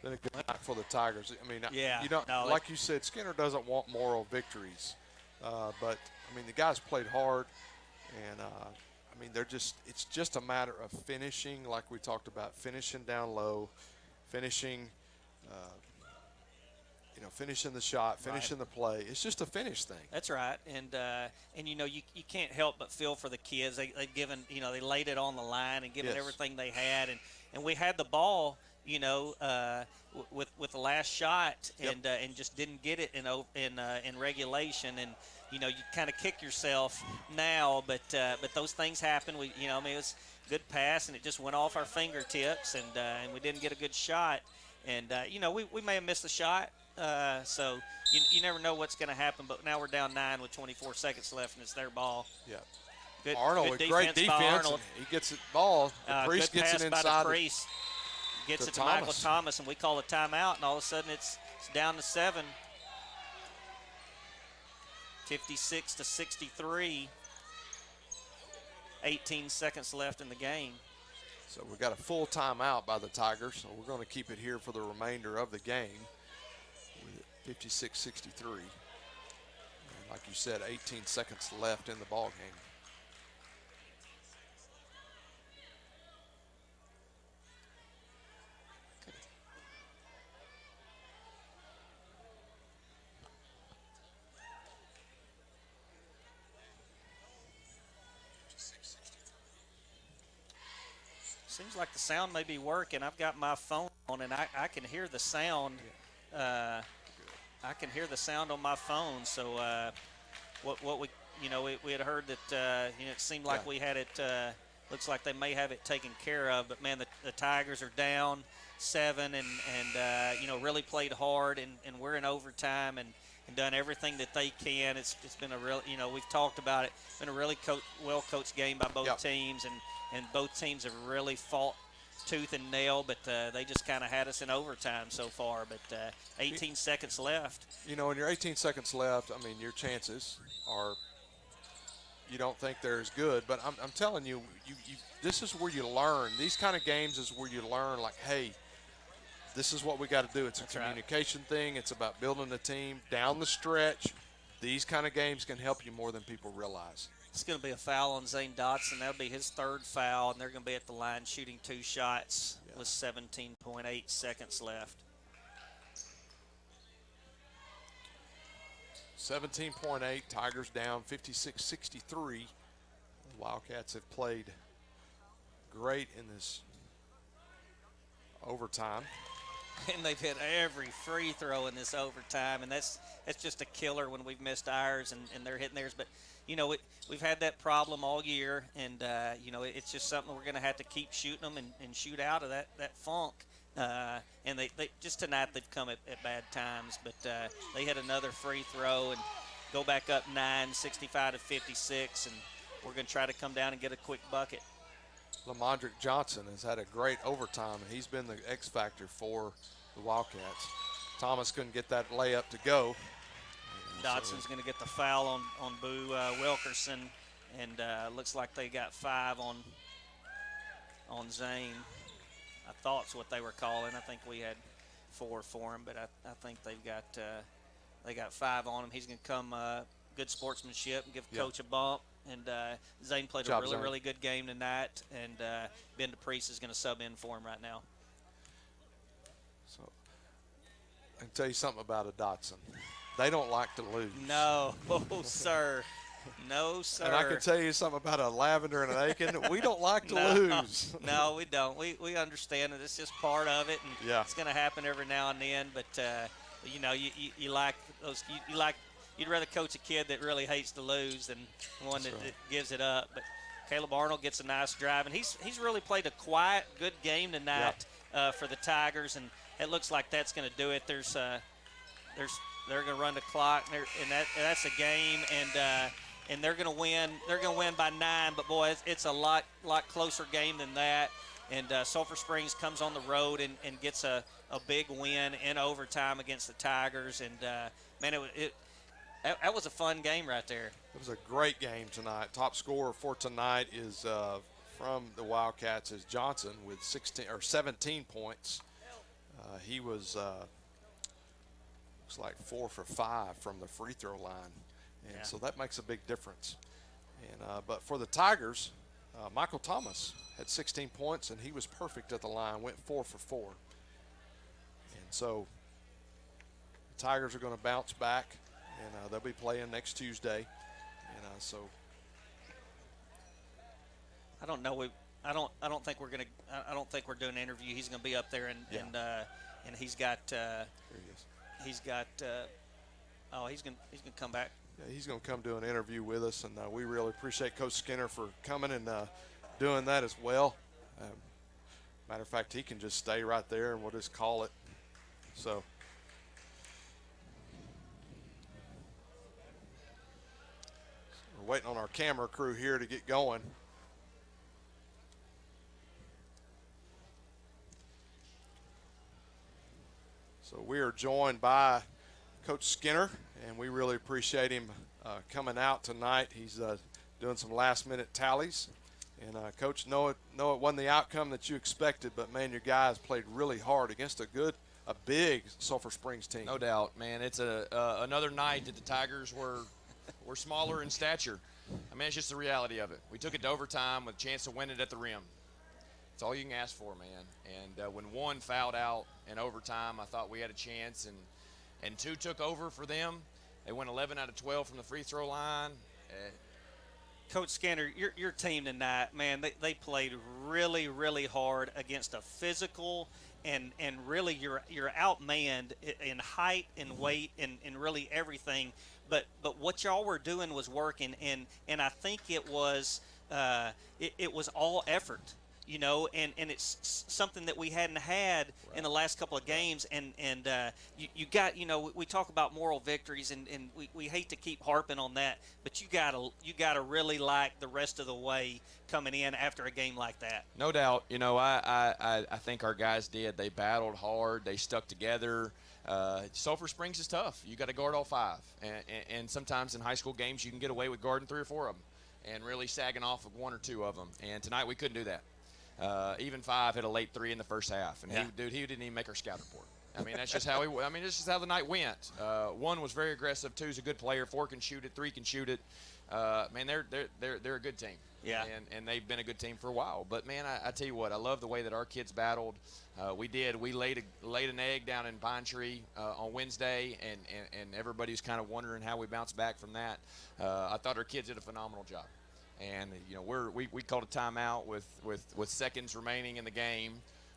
been a good night for the Tigers. I mean, Yeah, you know, no, like you said, Skinner doesn't want moral victories, but I mean, the guys played hard, and I mean, it's just a matter of finishing, like we talked about, finishing down low, finishing. Finishing the shot, finishing the play. It's just a finish thing. That's right, and you know you can't help but feel for the kids. They've given, you know, they laid it on the line and given everything they had, and we had the ball, you know, with the last shot, and just didn't get it in regulation, and you know you kind of kick yourself now, but those things happen. I mean, it was a good pass and it just went off our fingertips, and we didn't get a good shot, and you know we may have missed the shot. So you never know what's going to happen, but now we're down 9 with 24 seconds left, and it's their ball. Yeah. Good, Arnold good with great defense. Arnold. He gets the ball. Priest gets it inside. Priest gets it to Michael Thomas, and we call a timeout, and all of a sudden it's down to 7. 56 to 63. 18 seconds left in the game. So we got a full timeout by the Tigers, so we're going to keep it here for the remainder of the game. 56-63. And like you said, 18 seconds left in the ball game. Seems like the sound may be working. I've got my phone on, and I can hear the sound. I can hear the sound on my phone. So what we, you know, we had heard that, you know, it seemed like we had it, looks like they may have it taken care of. But, man, the Tigers are down 7 and you know, really played hard. And we're in overtime and done everything that they can. It's been a real, you know, we've talked about it. It's been a really well-coached game by both teams. And both teams have really fought tooth and nail, but they just kind of had us in overtime so far. But 18 seconds left. You know, in your 18 seconds left, I mean, your chances are, you don't think they're as good. But I'm telling you, this is where you learn. These kind of games is where you learn, like, hey, this is what we got to do. It's a communication thing. It's about building the team down the stretch. These kind of games can help you more than people realize. It's going to be a foul on Zane Dotson. That'll be his 3rd foul, and they're going to be at the line shooting 2 shots with 17.8 seconds left. 17.8, Tigers down 56-63. The Wildcats have played great in this overtime. And they've hit every free throw in this overtime, and that's just a killer when we've missed ours and they're hitting theirs. But, you know, we've had that problem all year, and, you know, it's just something we're going to have to keep shooting them and shoot out of that funk. And they just tonight they've come at bad times, but they hit another free throw and go back up 9, 65 to 56, and we're going to try to come down and get a quick bucket. Lamondrick Johnson has had a great overtime, and he's been the X factor for the Wildcats. Thomas couldn't get that layup to go. Dodson's going to get the foul on Boo Wilkerson, and looks like they got 5 on Zane. I thought it's what they were calling. I think we had 4 for him, but I think they got 5 on him. He's going to come good sportsmanship and give Coach a bump. And Zane played a really good game tonight, and Ben DePriest is going to sub in for him right now. So I can tell you something about a Dotson. They don't like to lose. No, sir. No, sir. And I can tell you something about a Lavender and an Aiken. We don't like to lose. No, we don't. We understand it. It's just part of it, and it's going to happen every now and then. But you know, you like those. You like. You'd rather coach a kid that really hates to lose than one that gives it up. But Caleb Arnold gets a nice drive, and he's really played a quiet, good game tonight for the Tigers, and it looks like that's going to do it. They're going to run the clock, and that's a game, and they're going to win. They're going to win by 9, but boy, it's a lot closer game than that. And Sulphur Springs comes on the road and gets a big win in overtime against the Tigers, and man, that was a fun game right there. It was a great game tonight. Top scorer for tonight is from the Wildcats is Johnson with 17 points. He was looks like 4 for 5 from the free throw line, and so that makes a big difference. And but for the Tigers, Michael Thomas had 16 points, and he was perfect at the line, went 4 for 4. And so the Tigers are going to bounce back, and they'll be playing next Tuesday. And so I don't know. I don't think we're gonna. I don't think we're doing an interview. He's gonna be up there, and he's got. There he is. He's got. He's gonna come back. Yeah, he's going to come do an interview with us, and we really appreciate Coach Skinner for coming and doing that as well. Matter of fact, he can just stay right there, and we'll just call it. So. We're waiting on our camera crew here to get going. So we are joined by Coach Skinner, and we really appreciate him coming out tonight. He's doing some last-minute tallies. And, Coach, know it wasn't the outcome that you expected, but, man, your guys played really hard against a big Sulphur Springs team. No doubt, man. It's another night that the Tigers were smaller in stature. I mean, it's just the reality of it. We took it to overtime with a chance to win it at the rim. That's all you can ask for, man. And when one fouled out in overtime, I thought we had a chance, and two took over for them. They went 11 out of 12 from the free throw line. Coach Skinner, your team tonight, man, they played really, really hard against a physical and really you're outmanned in height and weight and really everything. But what y'all were doing was working, and I think it was all effort. You know, and it's something that we hadn't had in the last couple of games, and you got, you know, we talk about moral victories, and we hate to keep harping on that, but you gotta really like the rest of the way coming in after a game like that. No doubt. You know, I think our guys did. They battled hard. They stuck together. Sulphur Springs is tough. You got to guard all five, and sometimes in high school games you can get away with guarding 3 or 4 of them, and really sagging off of 1 or 2 of them. And tonight we couldn't do that. Even 5 hit a late 3 in the first half, and he didn't even make our scout report. I mean, that's just how this is how the night went. 1 was very aggressive. 2's a good player. 4 can shoot it. 3 can shoot it. Man, they're a good team. Yeah. And they've been a good team for a while. But man, I tell you what, I love the way that our kids battled. We laid an egg down in Pine Tree on Wednesday, and everybody's kind of wondering how we bounced back from that. I thought our kids did a phenomenal job. And you know, we called a timeout with seconds remaining in the game.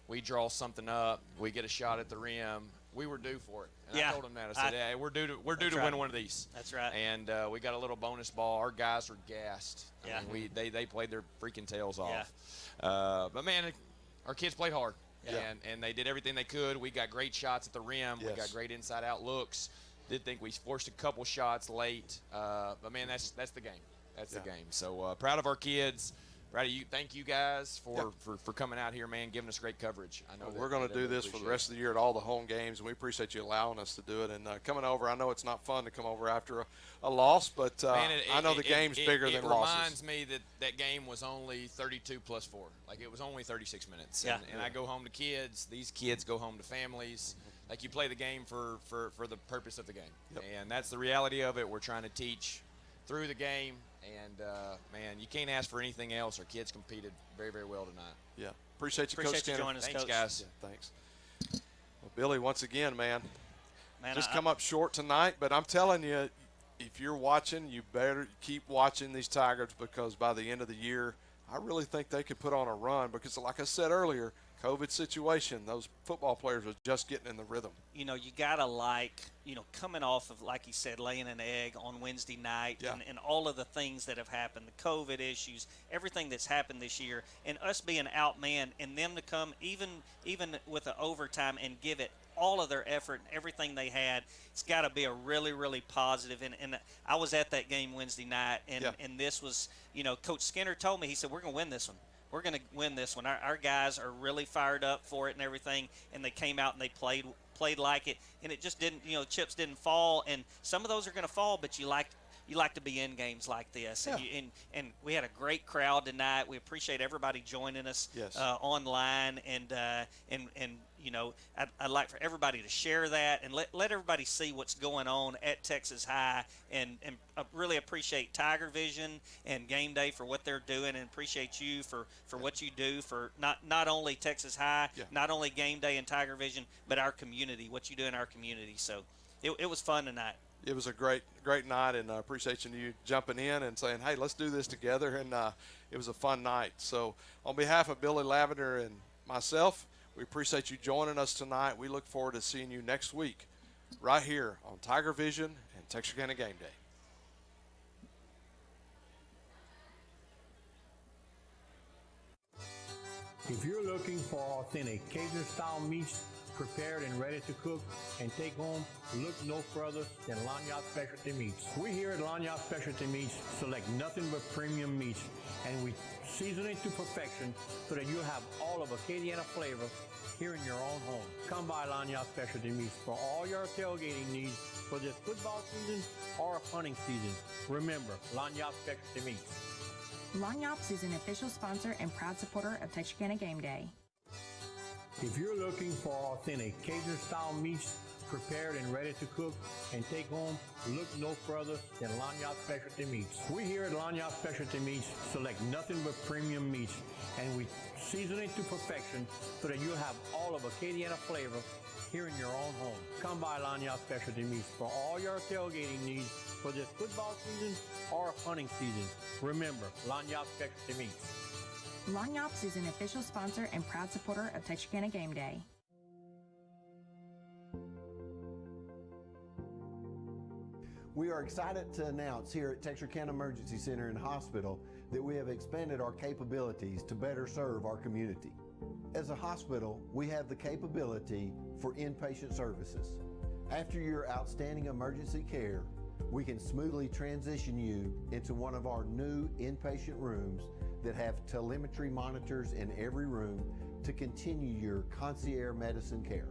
We draw something up. We get a shot at the rim. We were due for it. And I told them that. I said, "Hey, we're due to win one of these." That's right. And we got a little bonus ball. Our guys were gassed. Yeah. I mean, they played their freaking tails off. Yeah. But man, our kids played hard. Yeah. And they did everything they could. We got great shots at the rim. Yes. We got great inside-out looks. Did think we forced a couple shots late. But man, that's the game. That's the game. So proud of our kids. Proud of you. Thank you guys for coming out here, man, giving us great coverage. I know we're going to do this for the rest of the year at all the home games, and we appreciate you allowing us to do it. And coming over, I know it's not fun to come over after a loss, but man, I know the game's bigger than losses. It reminds me that game was only 32 plus 4. Like, it was only 36 minutes. Yeah. And I go home to kids. These kids go home to families. Like, you play the game for the purpose of the game. Yep. And that's the reality of it. We're trying to teach through the game. And, man, you can't ask for anything else. Our kids competed very, very well tonight. Yeah. Appreciate you, Coach Skinner. Joining us, Thanks, Coach. guys. Yeah, thanks. Well, Billy, once again, man, just I come up short tonight. But I'm telling you, if you're watching, you better keep watching these Tigers, because by the end of the year, I really think they could put on a run, because like I said earlier, COVID situation, those football players are just getting in the rhythm. You know, you got to coming off of, like you said, laying an egg on Wednesday night and all of the things that have happened, the COVID issues, everything that's happened this year, and us being outmanned, and them to come even with the overtime and give it all of their effort and everything they had. It's got to be a really, really positive. And I was at that game Wednesday night, and this was, you know, Coach Skinner told me, he said, we're going to win this one. We're going to win this one. Our guys are really fired up for it and everything, and they came out and they played like it, and it just didn't, you know, chips didn't fall, and some of those are going to fall, but you like to be in games like this. Yeah. And we had a great crowd tonight. We appreciate everybody joining us Yes. online, and you know, I'd like for everybody to share that and let everybody see what's going on at Texas High, and really appreciate Tiger Vision and Game Day for what they're doing, and appreciate you for what you do for not only Texas High, not only Game Day and Tiger Vision, but our community, what you do in our community. So it was fun tonight. It was a great night, and I appreciate you jumping in and saying, hey, let's do this together, and it was a fun night. So on behalf of Billy Lavender and myself, we appreciate you joining us tonight. We look forward to seeing you next week right here on Tiger Vision and Texarkana Game Day. If you're looking for authentic Cajun-style meats prepared and ready to cook and take home, look no further than Lanyard Specialty Meats. We here at Lanyard Specialty Meats select nothing but premium meats, and we season it to perfection so that you'll have all of Acadiana flavor here in your own home. Come by Lanyard Specialty Meats for all your tailgating needs for this football season or hunting season. Remember, Lanyard Specialty Meats. Lanyards is an official sponsor and proud supporter of Texarkana Game Day. If you're looking for authentic Cajun-style meats prepared and ready to cook and take home, look no further than Lanyard Specialty Meats. We here at Lanyard Specialty Meats select nothing but premium meats, and we season it to perfection so that you'll have all of Acadiana flavor here in your own home. Come by Lanyard Specialty Meats for all your tailgating needs for this football season or hunting season. Remember, Lanyard Specialty Meats. Lanyards is an official sponsor and proud supporter of Texarkana Game Day. We are excited to announce here at Texarkana Emergency Center and Hospital that we have expanded our capabilities to better serve our community. As a hospital, we have the capability for inpatient services. After your outstanding emergency care, we can smoothly transition you into one of our new inpatient rooms that have telemetry monitors in every room to continue your concierge medicine care.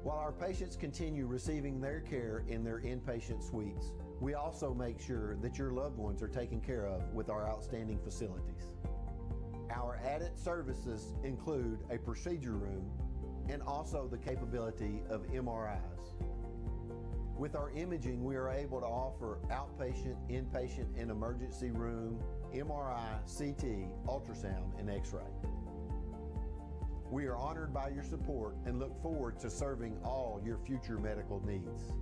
While our patients continue receiving their care in their inpatient suites, we also make sure that your loved ones are taken care of with our outstanding facilities. Our added services include a procedure room and also the capability of MRIs. With our imaging, we are able to offer outpatient, inpatient, and emergency room, MRI, CT, ultrasound, and X-ray. We are honored by your support and look forward to serving all your future medical needs.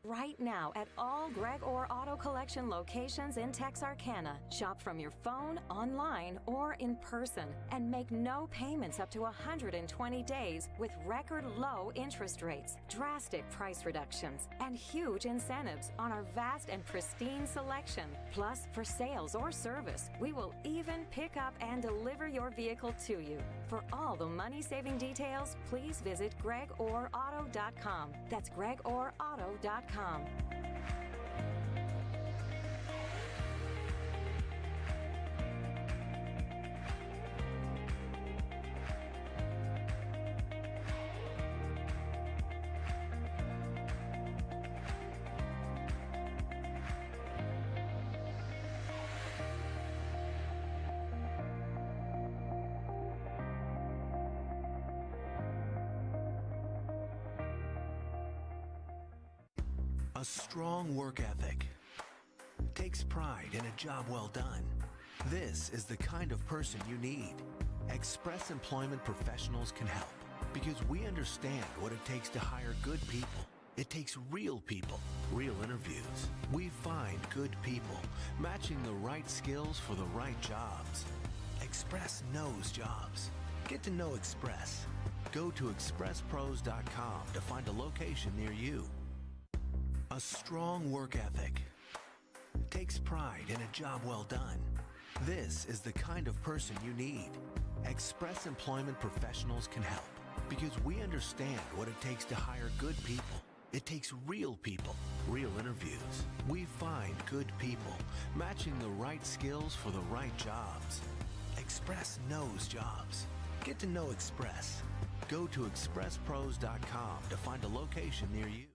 Right now at all Greg Orr Auto Collection locations in Texarkana. Shop from your phone, online, or in person, and make no payments up to 120 days with record low interest rates, drastic price reductions, and huge incentives on our vast and pristine selection. Plus, for sales or service, we will even pick up and deliver your vehicle to you. For all the money-saving details, please visit GregOrAuto.com. That's GregOrAuto.com. A strong work ethic takes pride in a job well done. This is the kind of person you need. Express Employment Professionals can help because we understand what it takes to hire good people. It takes real people, real interviews. We find good people, matching the right skills for the right jobs. Express knows jobs. Get to know Express. Go to expresspros.com to find a location near you. A strong work ethic takes pride in a job well done. This is the kind of person you need. Express Employment Professionals can help because we understand what it takes to hire good people. It takes real people, real interviews. We find good people, matching the right skills for the right jobs. Express knows jobs. Get to know Express. Go to expresspros.com to find a location near you.